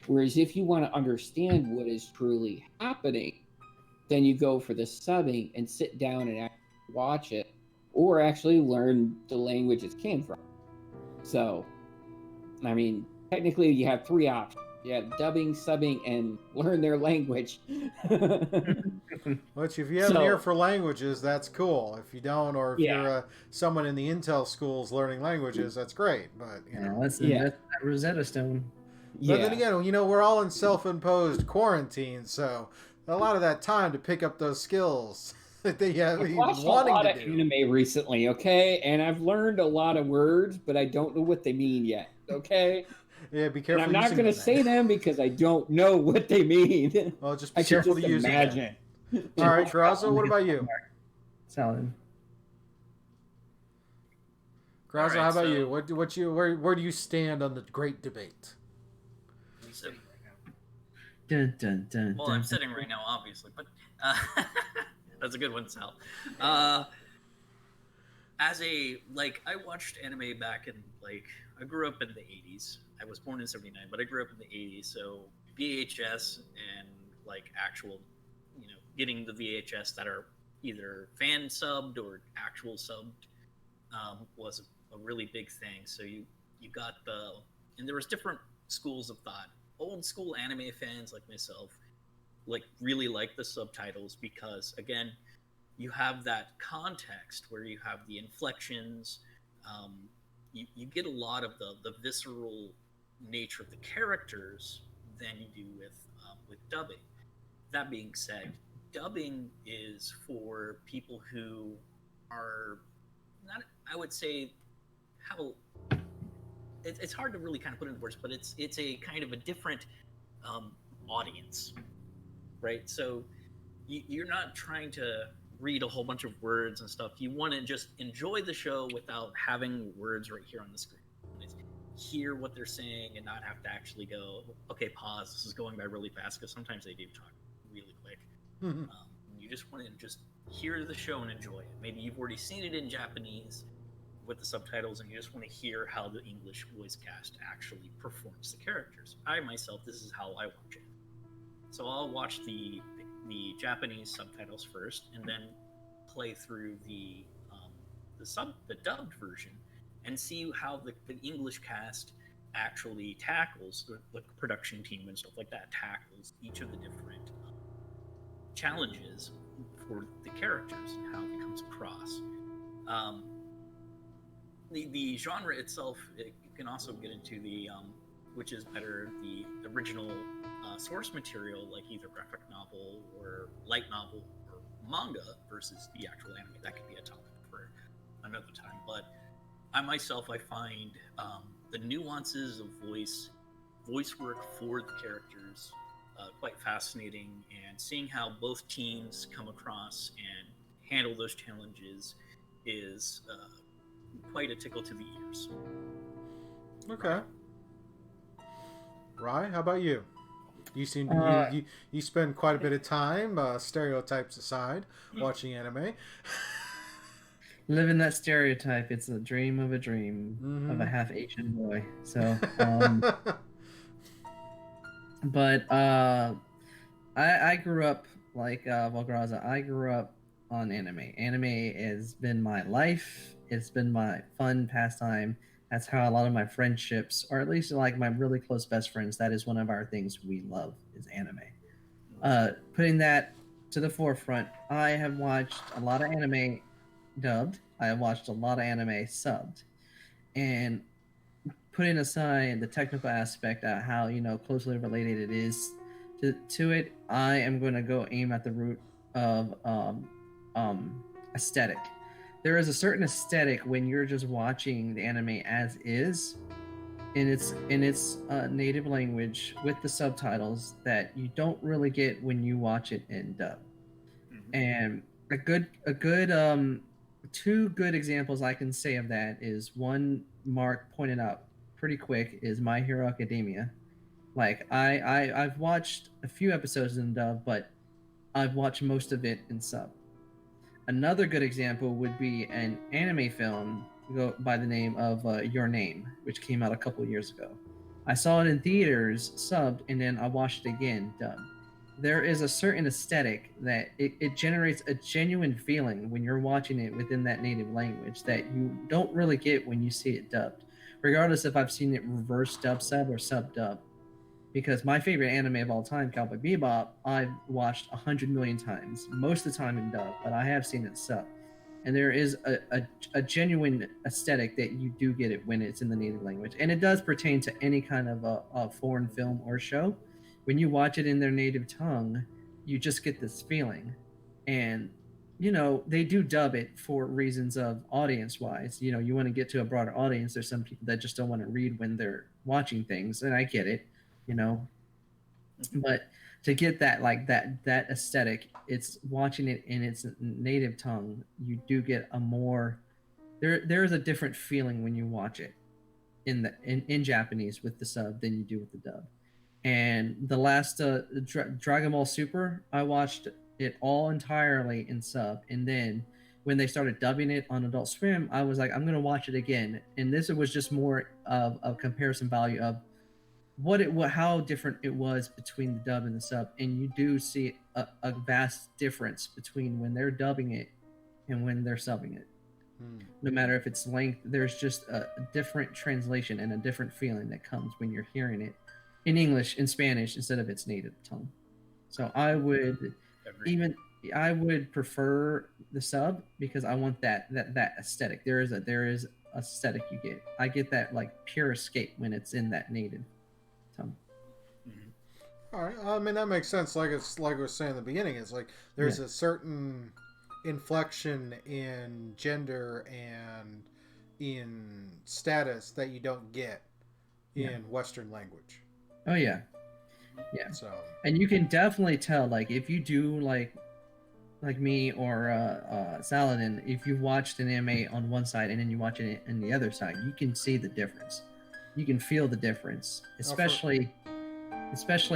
Whereas if you want to understand what is truly happening, then you go for the subbing and sit down and watch it, or actually learn the language it came from. So, I mean, technically you have three options. You have dubbing, subbing, and learn their language. Which, if you have an ear for languages, that's cool. If you don't, or if you're someone in the Intel schools learning languages, that's great. But that's that Rosetta Stone. But then again, we're all in self-imposed quarantine, so a lot of that time to pick up those skills that they have been wanting to do. I've watched a lot of anime recently, okay, and I've learned a lot of words, but I don't know what they mean yet, okay. Yeah, be careful. And I'm not going to say them because I don't know what they mean. Well, just be careful to use them. All right, Graza, what about you? Salad. Graza, how about you? Where do you stand on the great debate? Dun, dun, dun, well, I'm sitting right now, obviously, but that's a good one, Sal. I watched anime back in, I grew up in the 80s. I was born in 79, but I grew up in the 80s, so VHS and, actual, getting the VHS that are either fan subbed or actual subbed was a really big thing. So you got and there was different schools of thought. Old school anime fans like myself really like the subtitles because, again, you have that context where you have the inflections. You get a lot of the visceral nature of the characters than you do with dubbing. That being said, dubbing is for people who are not, I would say, it's hard to really kind of put into words, but it's a kind of a different audience, right? So you're not trying to read a whole bunch of words and stuff. You want to just enjoy the show without having words right here on the screen. hear what they're saying and not have to actually go, okay, pause, this is going by really fast, because sometimes they do talk really quick. You just want to just hear the show and enjoy it. Maybe you've already seen it in Japanese with the subtitles, and you just want to hear how the English voice cast actually performs the characters. I myself, this is how I watch it. So I'll watch the Japanese subtitles first, and then play through the dubbed version, and see how the English cast actually tackles the production team and stuff like that, tackles each of the different challenges for the characters and how it comes across. The genre itself, you can also get into the which is better, the original source material, like either graphic novel or light novel or manga, versus the actual anime. That could be a topic for another time. But I myself, I find the nuances of voice work for the characters quite fascinating, and seeing how both teams come across and handle those challenges is quite a tickle to the ears. Okay. Rye, how about you? You seem you spend quite a bit of time, stereotypes aside, watching anime. Living that stereotype, it's a dream of a half Asian boy. So, but I grew up like Volgraza. I grew up on anime. Anime has been my life. It's been my fun pastime. That's how a lot of my friendships, or at least like my really close best friends, that is one of our things we love, is anime. Putting that to the forefront, I have watched a lot of anime dubbed. I have watched a lot of anime subbed. And putting aside the technical aspect of how, closely related it is to it, I am going to go aim at the root of aesthetic. There is a certain aesthetic when you're just watching the anime as is in its native language with the subtitles that you don't really get when you watch it in dub. And a good two good examples I can say of that is one Mark pointed out pretty quick is My Hero Academia. Like I've watched a few episodes in dub, but I've watched most of it in sub. Another good example would be an anime film by the name of Your Name, which came out a couple years ago. I saw it in theaters subbed, and then I watched it again dubbed. There is a certain aesthetic that it generates a genuine feeling when you're watching it within that native language that you don't really get when you see it dubbed, regardless if I've seen it reverse dub sub or sub dub. Because my favorite anime of all time, Cowboy Bebop, I've watched 100 million times, most of the time in dub, but I have seen it sub. And there is a genuine aesthetic that you do get it when it's in the native language. And it does pertain to any kind of a foreign film or show. When you watch it in their native tongue, you just get this feeling. And, they do dub it for reasons of audience-wise. You want to get to a broader audience. There's some people that just don't want to read when they're watching things, and I get it. But to get that that aesthetic, it's watching it in its native tongue. You do get a more there is a different feeling when you watch it in Japanese with the sub than you do with the dub. And the last Dragon Ball Super, I watched it all entirely in sub, and then when they started dubbing it on Adult Swim, I was like, I'm gonna watch it again. And this was just more of a comparison value of how different it was between the dub and the sub, and you do see a vast difference between when they're dubbing it and when they're subbing it. No matter if it's length, there's just a different translation and a different feeling that comes when you're hearing it in English, in Spanish, instead of its native tongue. So I would prefer the sub because I want that aesthetic. There is aesthetic you get. I get that like pure escape when it's in that native tongue. All right. I mean, that makes sense. Like I was saying in the beginning, it's like there's a certain inflection in gender and in status that you don't get in Western language. Oh yeah. So, and you can definitely tell, like, if you do like me or Saladin, if you watched an anime on one side and then you watch it on the other side, you can see the difference. you can feel the difference, especially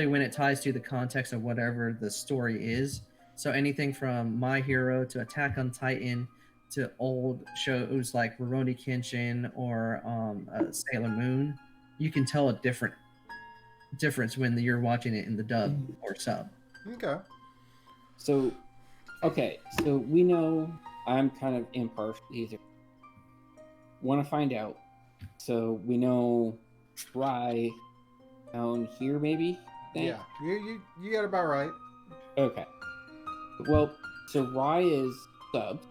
when it ties to the context of whatever the story is. So anything from My Hero to Attack on Titan to old shows like Rurouni Kenshin or Sailor Moon, you can tell a difference when you're watching it in the dub or sub. Okay. So we know I'm kind of impartial either. Want to find out. So we know Try down here, maybe? Yeah, you got it about right. Okay. Well, so Rye is subbed.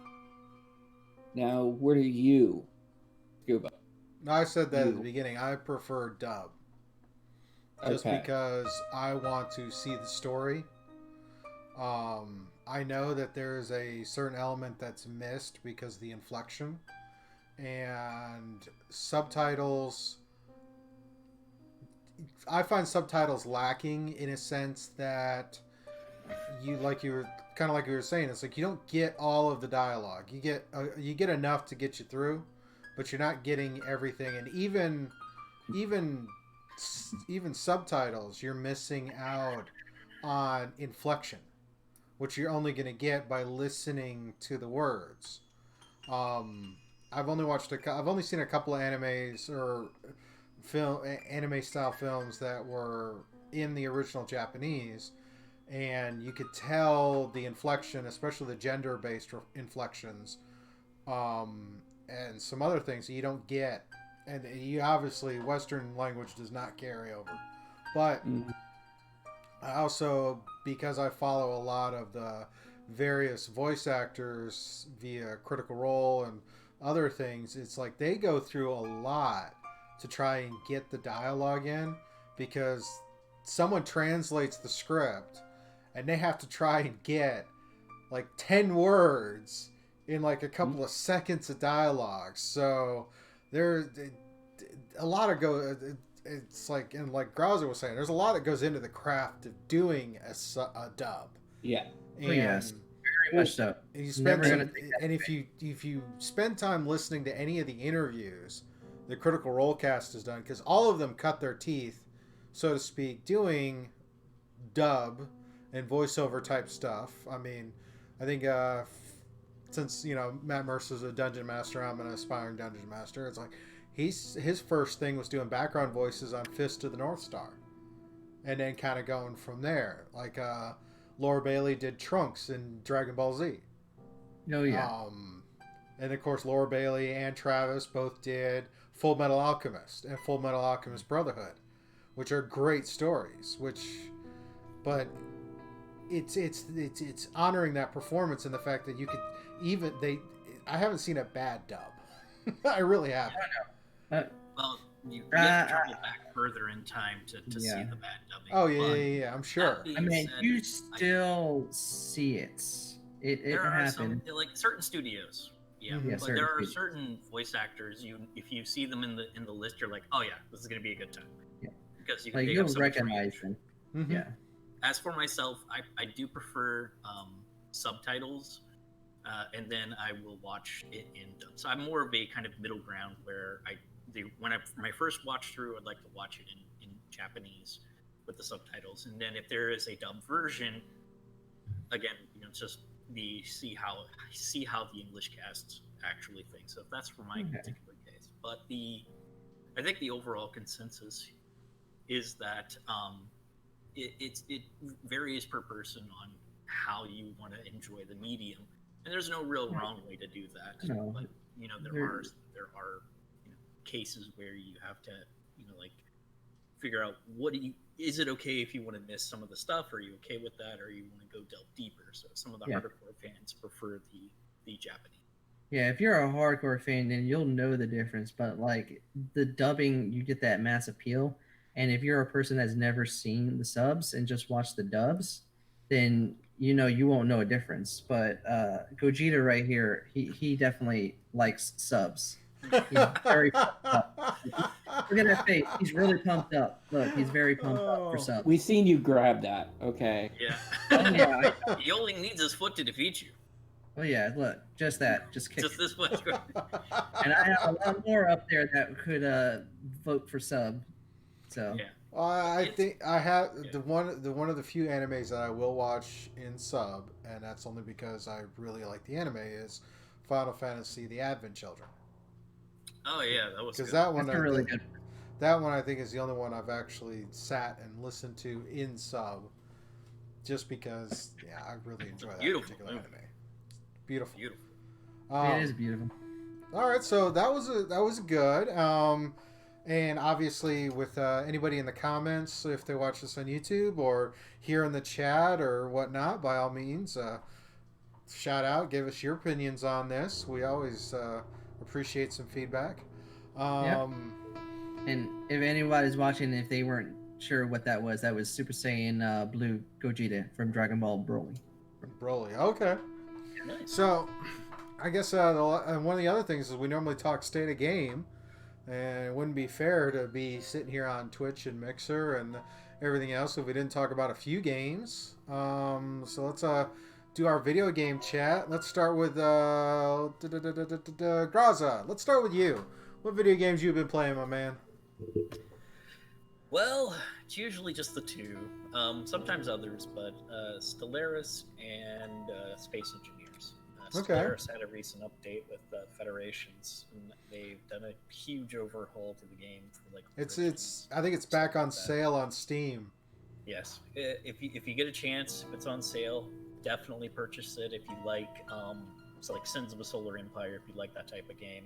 Now, what are you, Scuba? I said that at the beginning. I prefer dub. Just because I want to see the story. I know that there's a certain element that's missed because of the inflection. And subtitles... I find subtitles lacking in a sense that you were saying, it's like you don't get all of the dialogue. You get enough to get you through, but you're not getting everything. And even subtitles, you're missing out on inflection, which you're only going to get by listening to the words. I've only seen a couple of animes or anime style films that were in the original Japanese, and you could tell the inflection, especially the gender based inflections, and some other things that you don't get, and you obviously Western language does not carry over. But I also, because I follow a lot of the various voice actors via Critical Role and other things, it's like they go through a lot to try and get the dialogue in, because someone translates the script and they have to try and get like 10 words in like a couple of seconds of dialogue. So there's a lot of it's like, and like Graza was saying, there's a lot that goes into the craft of doing a dub. Yeah. And yes. Very much so. And if you spend time listening to any of the interviews the Critical Role cast has done, because all of them cut their teeth, so to speak, doing dub and voiceover type stuff. I mean, I think since Matt Mercer's a dungeon master, I'm an aspiring dungeon master. It's like his first thing was doing background voices on Fist of the North Star, and then kind of going from there. Like Laura Bailey did Trunks in Dragon Ball Z. Oh yeah. And of course, Laura Bailey and Travis both did Full Metal Alchemist and Full Metal Alchemist Brotherhood, which are great stories. But it's honoring that performance and the fact that you could I haven't seen a bad dub. I really haven't. Well, you have to travel back further in time to see the bad dubbing. Oh yeah, I'm sure. I mean, you still see it. It happens. Like certain studios. Yeah, but there are certain voice actors. If you see them in the list, you're like, oh yeah, this is gonna be a good time. Yeah, because you can you'll recognize them. Mm-hmm. Yeah. As for myself, I do prefer subtitles, and then I will watch it in dub. So I'm more of a kind of middle ground where when my first watch through, I'd like to watch it in Japanese with the subtitles, and then if there is a dub version, again, just see how the English casts actually think. So that's for my particular case. But I think the overall consensus is that it varies per person on how you want to enjoy the medium, and there's no real wrong way to do that. No. But there are cases where you have to figure out is it okay if you want to miss some of the stuff? Are you okay with that, or you want to go delve deeper? So some of the hardcore fans prefer the Japanese. Yeah, if you're a hardcore fan, then you'll know the difference. But like the dubbing, you get that mass appeal. And if you're a person that's never seen the subs and just watched the dubs, then you won't know a difference. But Gogeta right here, he definitely likes subs. He's very pumped up. Look at that face. He's really pumped up. Look, he's very pumped up for subs. We've seen you grab that. Okay. Yeah. He only needs his foot to defeat you. Well, yeah, look, just that, just kick. Just this much. And I have a lot more up there that could vote for sub. So Yeah. I think I have the one of the few animes that I will watch in sub, and that's only because I really like the anime, is Final Fantasy: The Advent Children. Oh yeah, that was Because good. that one, that's really good. that one I think is the only one I've actually sat and listened to in sub, just because I really enjoy that particular anime. Beautiful. Beautiful. It is beautiful. All right, so that was good. And obviously, with anybody in the comments, if they watch this on YouTube or here in the chat or whatnot, by all means, shout out, give us your opinions on this. We always appreciate some feedback. And if anybody's watching, if they weren't sure what that was Super Saiyan Blue Gogeta from Dragon Ball Broly. Broly, okay. Nice. So, I guess one of the other things is we normally talk state of game. And it wouldn't be fair to be sitting here on Twitch and Mixer and everything else if we didn't talk about a few games. So let's do our video game chat. Let's start with Graza. Let's start with you. What video games you've been playing, my man? Well, it's usually just the two. Sometimes others, but Stellaris and Space Engineers. Stellaris had a recent update with Federations, and they've done a huge overhaul to the game for like. It's I think it's back on sale on Steam. Yes, if you get a chance, if it's on sale, definitely purchase it. If you like, it's like Sins of a Solar Empire. If you like that type of game,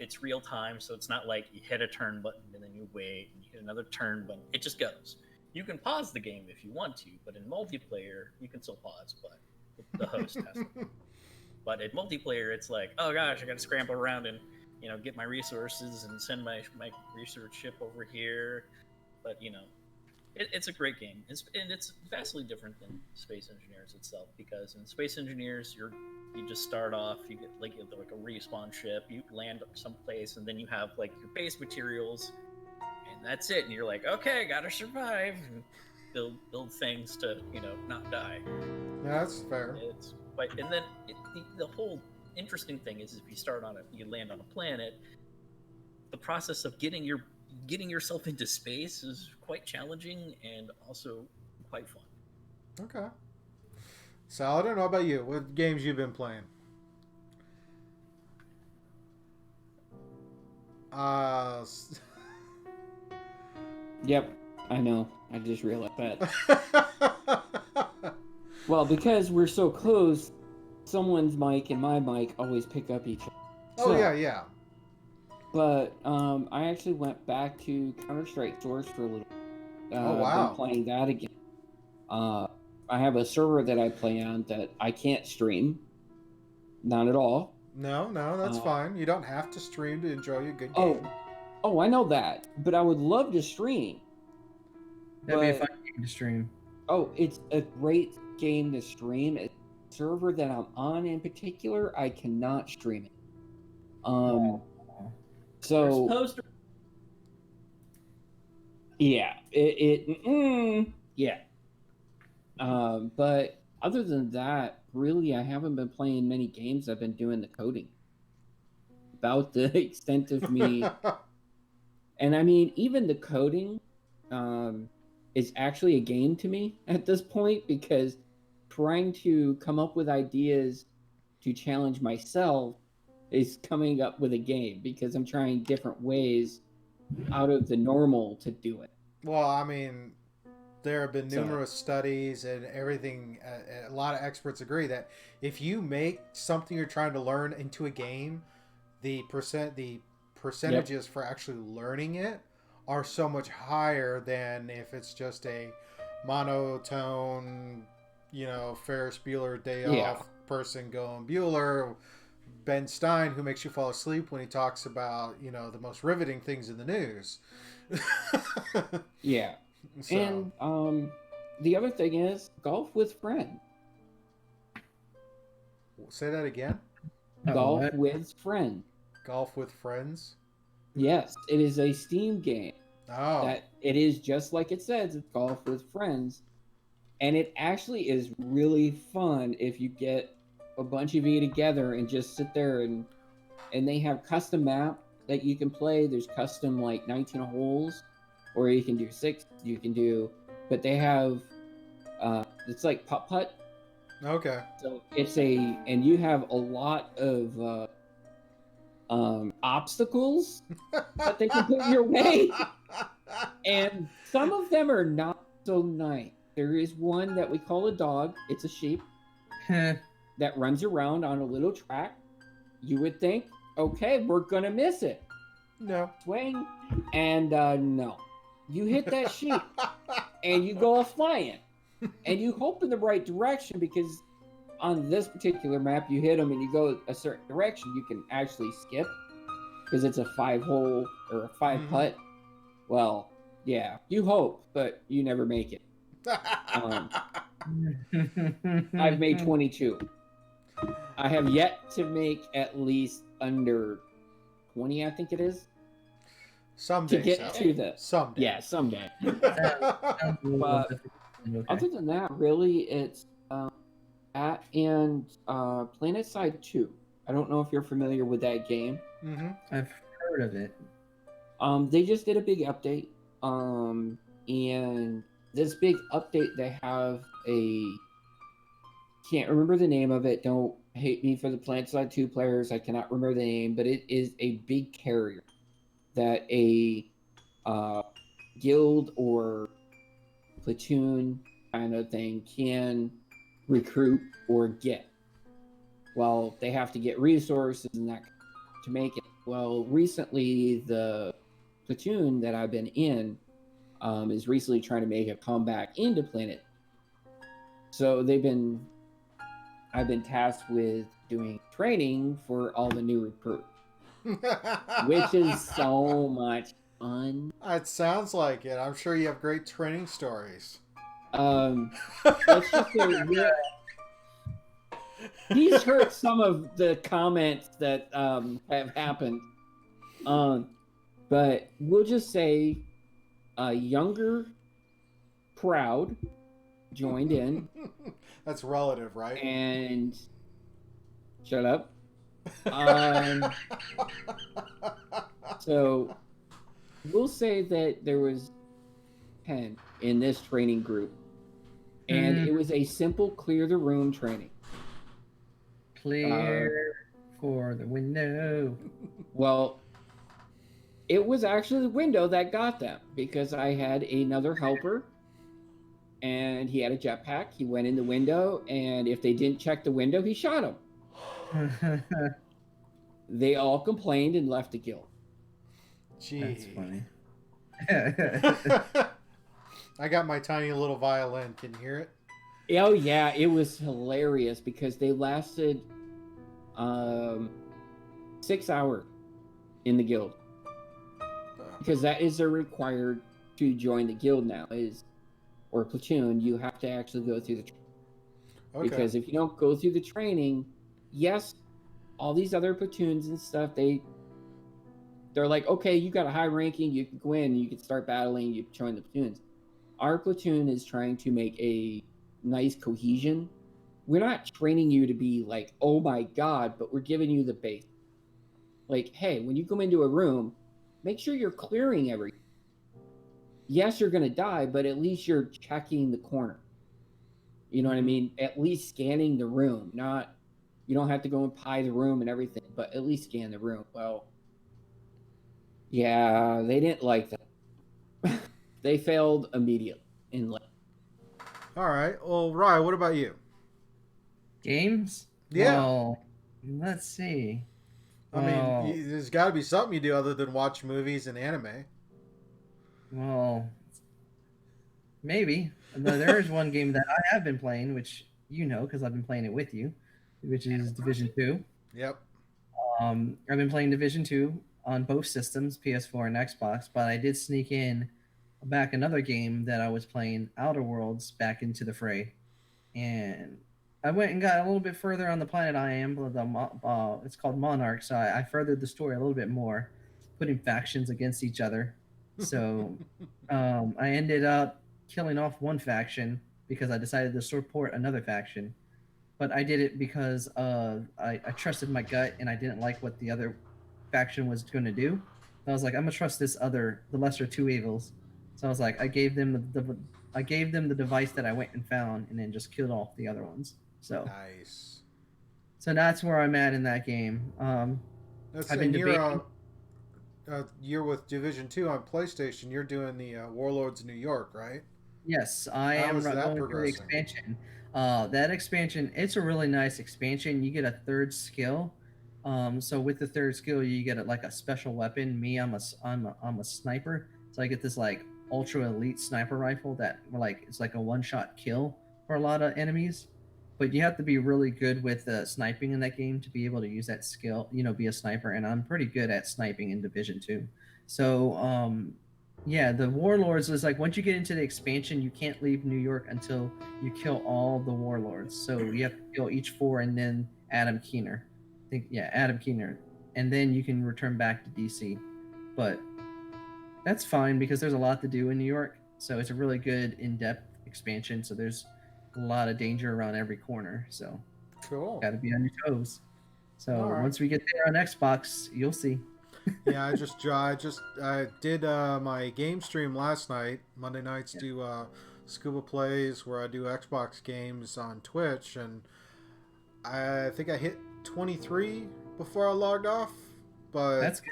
it's real time, so it's not like you hit a turn button and then you wait and you hit another turn button. It just goes. You can pause the game if you want to, but in multiplayer you can still pause, but the host has to. But in multiplayer, it's like, oh gosh, I got to scramble around and get my resources and send my research ship over here. But it's a great game, and it's vastly different than Space Engineers itself, because in Space Engineers you just start off, you get like a respawn ship, you land someplace, and then you have like your base materials, and that's it. And you're like, okay, gotta survive and build things to not die. Yeah, that's fair. And then the whole interesting thing is, if you land on a planet, the process of getting yourself into space is quite challenging and also quite fun. Okay. Saladin, how about you? What games you been playing? Yep, I know. I just realized that. Well, because we're so close, someone's mic and my mic always pick up each other. Oh, yeah. But I actually went back to Counter-Strike Source for a little. Oh, wow. Been playing that again. I have a server that I play on that I can't stream. Not at all. No, that's fine. You don't have to stream to enjoy a good game. Oh, I know that. But I would love to stream. That'd be a fun game to stream. Oh, it's a great game to stream. A server that I'm on in particular, I cannot stream it. So yeah, yeah. But other than that, really, I haven't been playing many games. I've been doing the coding. About the extent of me, and I mean, even the coding is actually a game to me at this point, because trying to come up with ideas to challenge myself is coming up with a game, because I'm trying different ways out of the normal to do it. Well, I mean, there have been numerous studies and everything. A lot of experts agree that if you make something you're trying to learn into a game, the percentages for actually learning it are so much higher than if it's just a monotone, Ferris Bueller Day Off person going Bueller, Ben Stein, who makes you fall asleep when he talks about, the most riveting things in the news. Yeah. So. And the other thing is golf with friends. Say that again? Golf with friends. Golf with friends? Yes, it is a Steam game. Oh. That it is just like it says, it's golf with friends. And it actually is really fun if you get a bunch of you together and just sit there and they have custom map that you can play. There's custom like 19 holes, or you can do 6. You can do, but they have it's like putt. Okay. So it's and you have a lot of obstacles that they can put your way, and some of them are not so nice. There is one that we call a dog. It's a sheep that runs around on a little track. You would think, okay, we're gonna miss it. No. Swing, and no. You hit that sheep, and you go flying, and you hope in the right direction, because on this particular map, you hit them and you go a certain direction, you can actually skip, because it's a 5-hole or a 5-putt. Well, yeah, you hope, but you never make it. I've made 22. I have yet to make at least under 20, I think it is. Someday. To get to the someday. Yeah, someday. But, Other than that, really, it's that and PlanetSide 2. I don't know if you're familiar with that game. Mm-hmm. I've heard of it. They just did a big update. And this big update, they have can't remember the name of it. Don't hate me for the PlanetSide 2 players. I cannot remember the name, but it is a big carrier that a guild or platoon kind of thing can recruit or get. Well, they have to get resources and that to make it. Well, recently the platoon that I've been in is recently trying to make a comeback into Planet. So I've been tasked with doing training for all the new recruits, which is so much fun. It sounds like it. I'm sure you have great training stories. Let's just say, he's heard some of the comments that have happened. But we'll just say a younger crowd joined in. That's relative, right? And shut up. So we'll say that there was 10 in this training group, and it was a simple clear the room training. Clear for the window. Well, it was actually the window that got them, because I had another helper and he had a jetpack. He went in the window, and if they didn't check the window, he shot them. They all complained and left the guild. Gee. That's funny. I got my tiny little violin. Can you hear it? Oh yeah, it was hilarious because they lasted 6 hours in the guild, because that is required to join the guild now, or platoon. You have to actually go through the training. Okay. Because if you don't go through the training, yes, all these other platoons and stuff, they're like, okay, you got a high ranking, you can go in, you can start battling, you can join the platoons. Our platoon is trying to make a nice cohesion. We're not training you to be like, oh my god, but we're giving you the base. Like, hey, when you come into a room, make sure you're clearing everything. Yes, you're going to die, but at least you're checking the corner. You know what I mean? At least scanning the room. You don't have to go and pie the room and everything, but at least scan the room. Well, yeah, they didn't like that. They failed immediately in left. All right. Well, Rye, what about you? Games? Yeah. Well, let's see. I mean, there's got to be something you do other than watch movies and anime. Well, maybe. There is one game that I have been playing, which you know because I've been playing it with you, which is Division 2. Yep. I've been playing Division 2 on both systems, PS4 and Xbox, but I did sneak in back another game that I was playing, Outer Worlds, back into the fray. And I went and got a little bit further on the planet I am. It's called Monarch, so I furthered the story a little bit more, putting factions against each other. So I ended up killing off one faction because I decided to support another faction. but I did it because I trusted my gut and I didn't like what the other faction was going to do. I was like, I'm gonna trust the lesser two evils. So I was like, I gave them the device that I went and found, and then just killed off the other ones. So Nice. So that's where I'm at in that game. That's I've been debating. You're with Division 2 on PlayStation. You're doing the Warlords of New York, right? Yes, I How am is that going through the progressing? expansion. That expansion, it's a really nice expansion. You get a third skill. So with the third skill, you get like a special weapon. Me, I'm a sniper, so I get this like ultra elite sniper rifle that like it's like a one-shot kill for a lot of enemies. But you have to be really good with sniping in that game to be able to use that skill. Be a sniper, and I'm pretty good at sniping in Division 2. So yeah, the Warlords is like once you get into the expansion, you can't leave New York until you kill all the Warlords. So you have to kill each 4 and then Adam Keener. Adam Keener. And then you can return back to DC. But that's fine because there's a lot to do in New York. So it's a really good in-depth expansion. So there's a lot of danger around every corner. So Cool. got to be on your toes. So right. Once we get there on Xbox, you'll see. Yeah, I did my game stream last night. Monday nights do Scuba Plays where I do Xbox games on Twitch, and I think I hit 23 before I logged off. But that's good.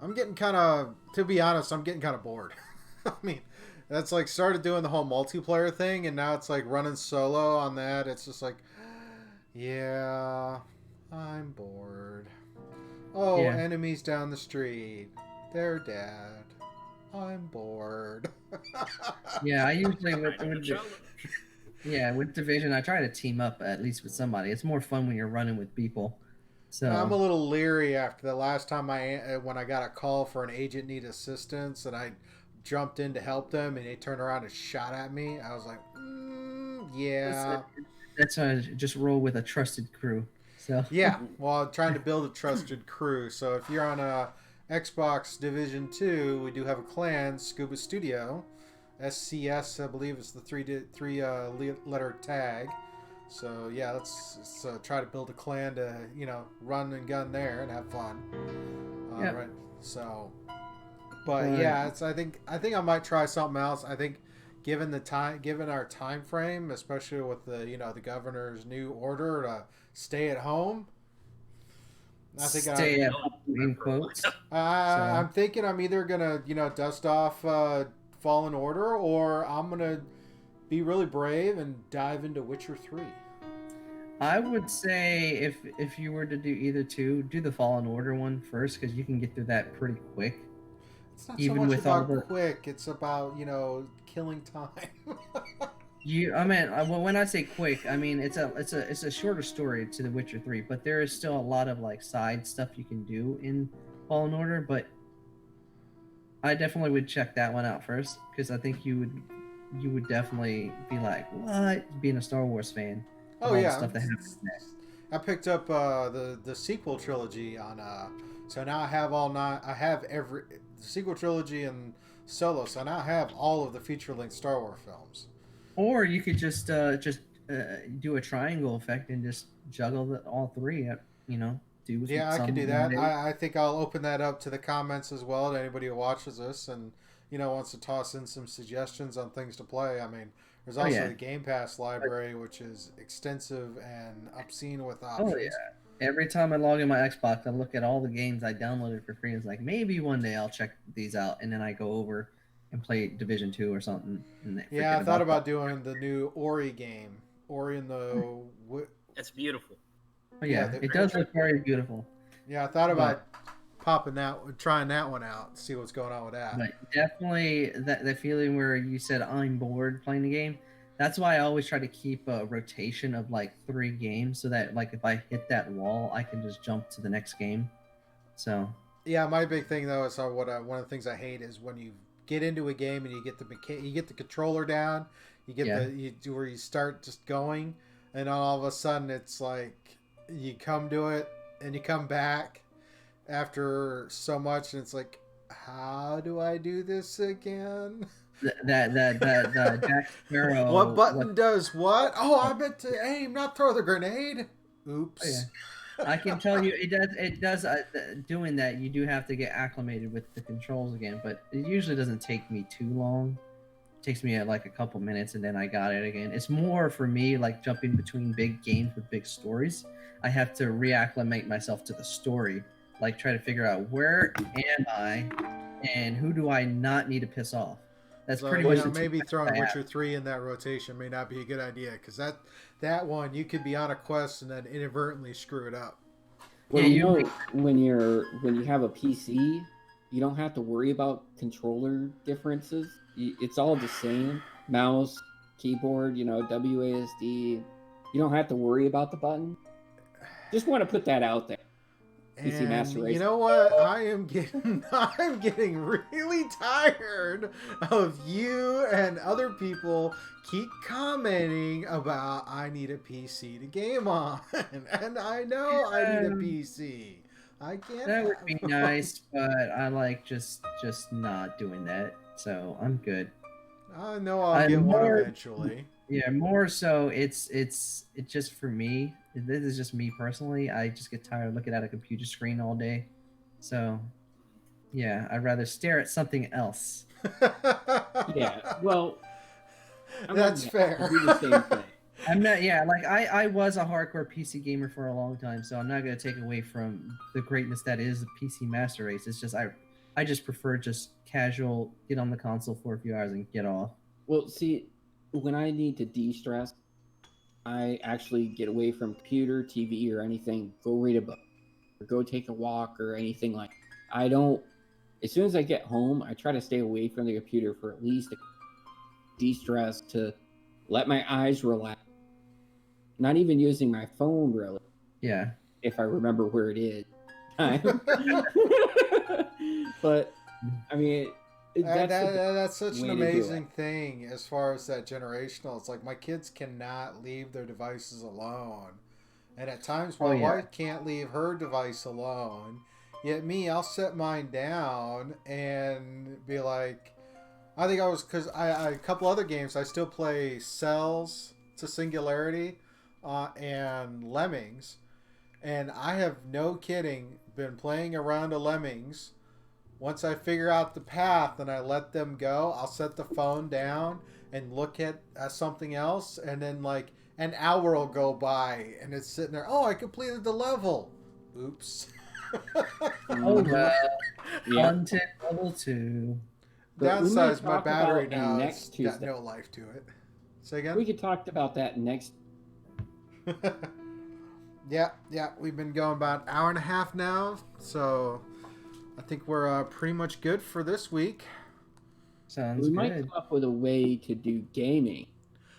I'm getting kind of, to be honest, I'm getting kind of bored. I mean, that's like started doing the whole multiplayer thing, and now it's like running solo on that. It's just like, yeah, I'm bored. Oh, yeah. Enemies down the street. They're dead. I'm bored. Yeah, I usually with Division, I try to team up at least with somebody. It's more fun when you're running with people. So I'm a little leery after the last time when I got a call for an agent need assistance and I jumped in to help them and they turned around and shot at me. I was like, yeah. That's why I just roll with a trusted crew. So yeah, well, I'm trying to build a trusted crew. So if you're on a Xbox Division 2, we do have a clan, Scuba Studio. SCS, I believe, is the three letter tag. So yeah, let's try to build a clan to run and gun there and have fun. Yep. Right. So, but yeah, I think I might try something else. I think given our time frame, especially with the governor's new order to stay at home. I think stay at home in quotes. I'm thinking I'm either gonna dust off Fallen Order or I'm gonna be really brave and dive into Witcher 3. I would say if you were to do either two, do the Fallen Order one first because you can get through that pretty quick. It's not so much about quick; it's about killing time. When I say quick, I mean it's a shorter story to The Witcher 3, but there is still a lot of like side stuff you can do in Fallen Order. But I definitely would check that one out first because I think you would definitely be like, what? Being a Star Wars fan. Oh yeah, stuff that happens next. I picked up the sequel trilogy on so now I have all 9. I have the sequel trilogy and Solo, so now I have all of the feature-length Star Wars films. Or you could just do a triangle effect and just juggle all 3. Yeah, I could do that. I think I'll open that up to the comments as well to anybody who watches this and wants to toss in some suggestions on things to play. I mean, there's also the Game Pass library, which is extensive and obscene with options. Oh yeah. Every time I log in my Xbox, I look at all the games I downloaded for free. It's like maybe one day I'll check these out, and then I go over and play Division 2 or something. Yeah, I thought about doing the new Ori game. Ori and the... That's beautiful. Oh, yeah, it does look very beautiful. Yeah, I thought about trying that one out, see what's going on with that. But definitely that feeling where you said, I'm bored playing the game. That's why I always try to keep a rotation of like 3 games so that like if I hit that wall, I can just jump to the next game. So... Yeah, my big thing though is one of the things I hate is when you get into a game and you get the controller down, you get where you start just going, and all of a sudden it's like you come to it and you come back after so much, and it's like, how do I do this again? that Jack Sparrow. What button does what? Oh, I meant to aim, not throw the grenade. Oops. Oh, yeah. I can tell you, it does. Doing that, you do have to get acclimated with the controls again, but it usually doesn't take me too long. It takes me like a couple minutes, and then I got it again. It's more for me like jumping between big games with big stories. I have to reacclimate myself to the story, like try to figure out where am I, and who do I not need to piss off. That's So, pretty much maybe throwing Witcher 3 in that rotation may not be a good idea, because that one you could be on a quest and then inadvertently screw it up. Well, Yeah, you know, when you have a PC, you don't have to worry about controller differences. It's all the same: mouse, keyboard, WASD. You don't have to worry about the button. Just want to put that out there. PC Master Race. You know what? I'm getting really tired of you and other people keep commenting about I need a PC to game on, and I know I need a PC. I can't. That would be nice, but I like just not doing that. So I'm good. I know I'll get one eventually. Yeah, more so it's just for me. This is just me personally. I just get tired of looking at a computer screen all day. So yeah, I'd rather stare at something else. Yeah, well, that's fair. I do the same thing. I'm not. Yeah, like I was a hardcore PC gamer for a long time, so I'm not gonna take away from the greatness that is the PC Master Race. It's just I just prefer just casual, get on the console for a few hours and get off. Well, see, when I need to de-stress, I actually get away from computer, TV, or anything. Go read a book, or go take a walk, or anything like that. I don't. As soon as I get home, I try to stay away from the computer for at least a de-stress, to let my eyes relax. Not even using my phone, really. Yeah. If I remember where it is. But I mean, that's such an amazing thing as far as that generational. It's like my kids cannot leave their devices alone, and at times my wife can't leave her device alone. Yet me, I'll set mine down and be like, I think because a couple other games I still play Cells to Singularity and Lemmings, and I have, no kidding, been playing around a Lemmings. Once I figure out the path and I let them go, I'll set the phone down and look at something else, and then like an hour will go by and it's sitting there. Oh, I completed the level. Oops. Oh well. Yeah. Content level 2. Downsize, my battery now has got no life to it. Say again? We could talk about that next. Yeah, we've been going about an hour and a half now, so I think we're pretty much good for this week. Sounds good. We might come up with a way to do gaming.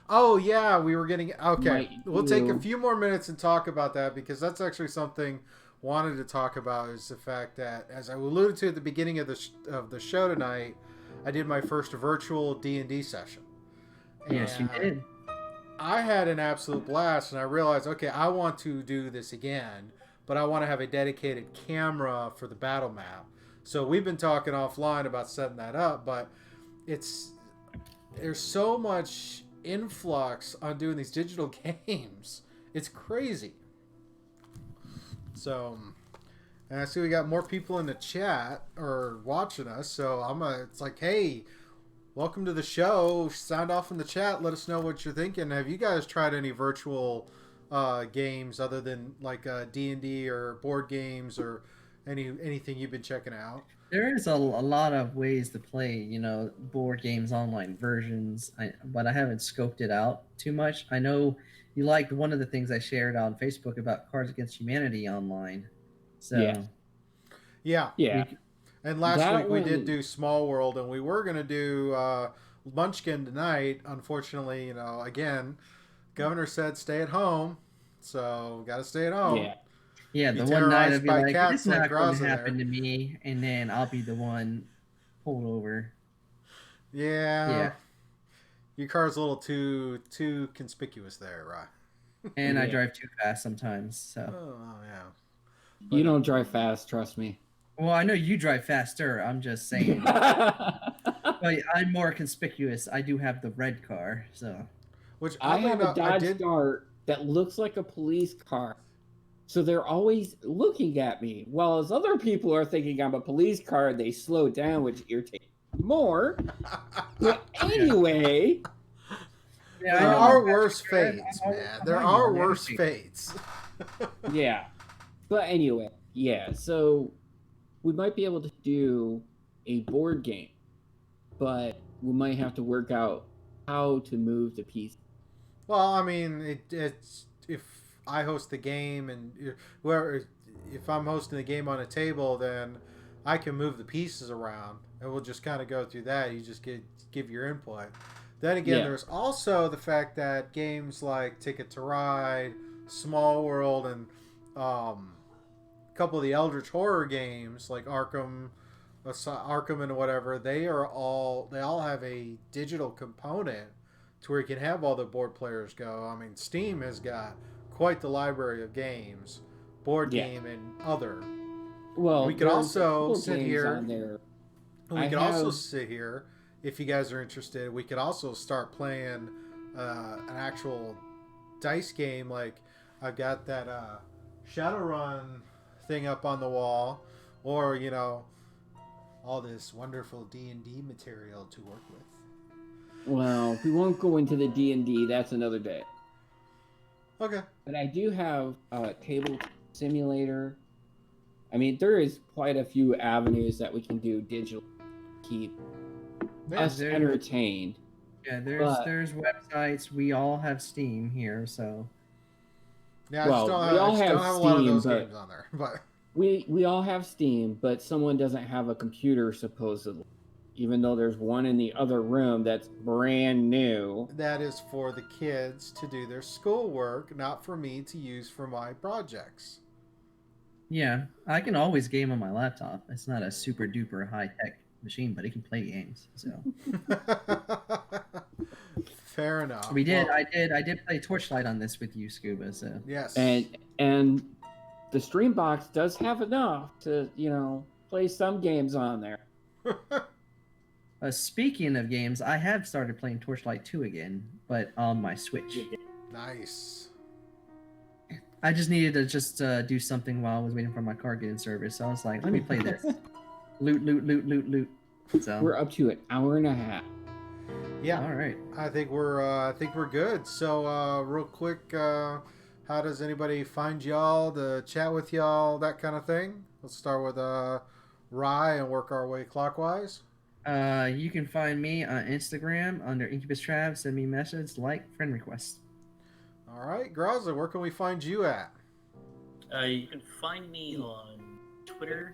Oh, yeah, we were getting... Okay, we'll take a few more minutes and talk about that, because that's actually something I wanted to talk about, is the fact that, as I alluded to at the beginning of the show tonight, I did my first virtual D&D session. Yes, you did. I had an absolute blast, and I realized, okay, I want to do this again, but I want to have a dedicated camera for the battle map. So we've been talking offline about setting that up, but there's so much influx on doing these digital games. It's crazy. So, and I see we got more people in the chat or watching us, so it's like, hey, welcome to the show. Sound off in the chat. Let us know what you're thinking. Have you guys tried any virtual games other than like D&D or board games or anything you've been checking out? There is a lot of ways to play, board games, online versions, but I haven't scoped it out too much. I know you liked one of the things I shared on Facebook about Cards Against Humanity online. So yeah. And last week we did do Small World, and we were going to do Munchkin tonight. Unfortunately, again, governor said stay at home, so got to stay at home. Yeah, the one night I'd be like, it's not going to happen to me, and then I'll be the one pulled over. Yeah. Your car's a little too conspicuous there, right? And I drive too fast sometimes, so. Oh, yeah. You don't drive fast, trust me. Well, I know you drive faster. I'm just saying. But I'm more conspicuous. I do have the red car, so. Which I oddly have a enough, I Dodge did. Dart that looks like a police car. So they're always looking at me. While as other people are thinking I'm a police car, they slow down, which irritates me more. But anyway, Yeah, There I know are I'm worse Patrick, fates, I'm always man. There behind you are on worse everything. fates. yeah. But anyway, yeah. So we might be able to do a board game, but we might have to work out how to move the pieces. Well, I mean, it's if I host the game and whoever, if I'm hosting the game on a table, then I can move the pieces around, and we'll just kind of go through that. You just give your input. Then again, Yeah. there's also the fact that games like Ticket to Ride, Small World, and a couple of the Eldritch horror games like Arkham and whatever, they all have a digital component to where you can have all the board players go. I mean, Steam has got quite the library of games, board Yeah. game and other. Well, We could there's also a couple sit games here- on there. We I could also have- sit here if you guys are interested. We could also start playing an actual dice game. Like I've got that Shadowrun thing up on the wall, or all this wonderful D&D material to work with. Well, we won't go into the D&D. That's another day. Okay. But I do have a table simulator. I mean, there is quite a few avenues that we can do digital to keep us there- entertained. Yeah, But- there's websites. We all have Steam here, so. Yeah, Well, I we just all don't have have a lot of Steam, those but- games on there. But We all have Steam, but someone doesn't have a computer supposedly. Even though there's one in the other room that's brand new. that is for the kids to do their schoolwork, not for me to use for my projects. Yeah, I can always game on my laptop. It's not a super duper high tech machine, but it can play games. So Fair enough. we did. Well, I did play Torchlight on this with you, Scuba. So yes. And the stream box does have enough to, play some games on there. speaking of games, I have started playing Torchlight 2 again, but on my Switch. Nice. I just needed to do something while I was waiting for my car to get in service. So I was like, let me play this. Loot. So We're up to an hour and a half. Yeah. all right. I think we're good. So real quick, how does anybody find y'all, to chat with y'all, that kind of thing? Let's start with Rye and work our way clockwise. You can find me on Instagram under Incubus Trav. Send me a message, friend request. All right, Graza, where can we find you at? You can find me on Twitter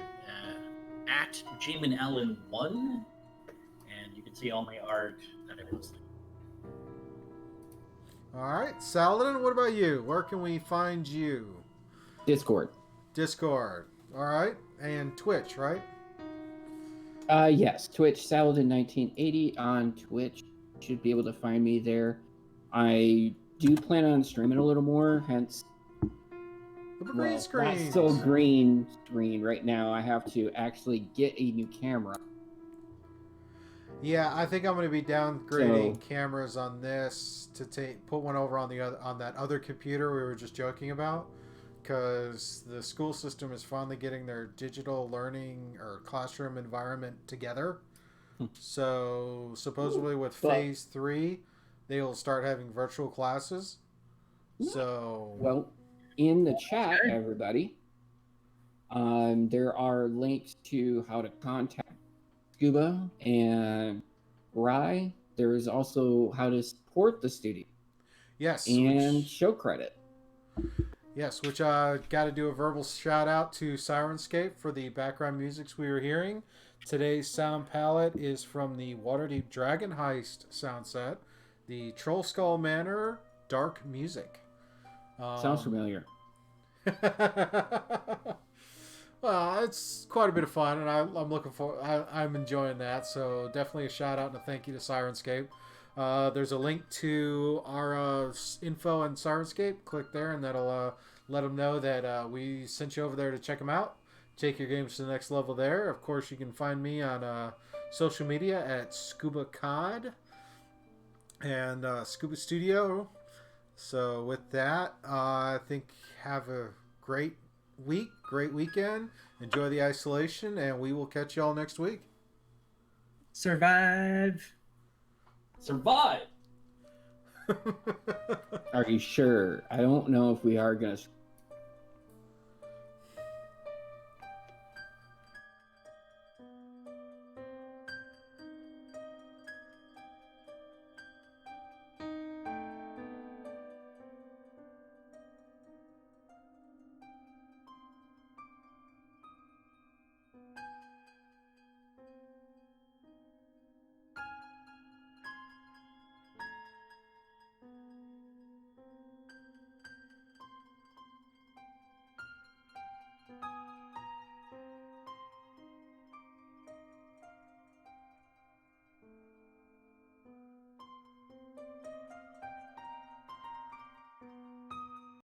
at JaminAllen1, and you can see all my art that I post. All right, Saladin, what about you? Where can we find you? Discord. Discord. All right, and Twitch, right? Yes, Twitch, Saladin1980 on Twitch. Should be able to find me there. I do plan on streaming a little more, hence The green not screen. so green screen right now. I have to actually get a new camera. Yeah, I think I'm going to be downgrading So- cameras on this to put one over on that other computer we were just joking about, because the school system is finally getting their digital learning or classroom environment together. So supposedly with But- phase 3, they will start having virtual classes. So Well, in the chat, everybody, there are links to how to contact Scuba and Rye. There is also how to support the studio yes, and show credit. which got to do a verbal shout out to Syrinscape for the background musics we were hearing. Today's sound palette is from the Waterdeep Dragon Heist sound set, the Troll Skull Manor Dark Music. Sounds familiar. Well, it's quite a bit of fun, and I'm looking for. I'm enjoying that. So definitely a shout out and a thank you to Syrinscape. There's a link to our info on Syrinscape. Click there, and that'll let them know that we sent you over there to check them out. take your games to the next level there. Of course, you can find me on social media at Scuba Cod and Scuba Studio. So with that, I think have a great week, great weekend. Enjoy the isolation, and we will catch y'all next week. Survive. Survive. Are you sure? I don't know if we are going to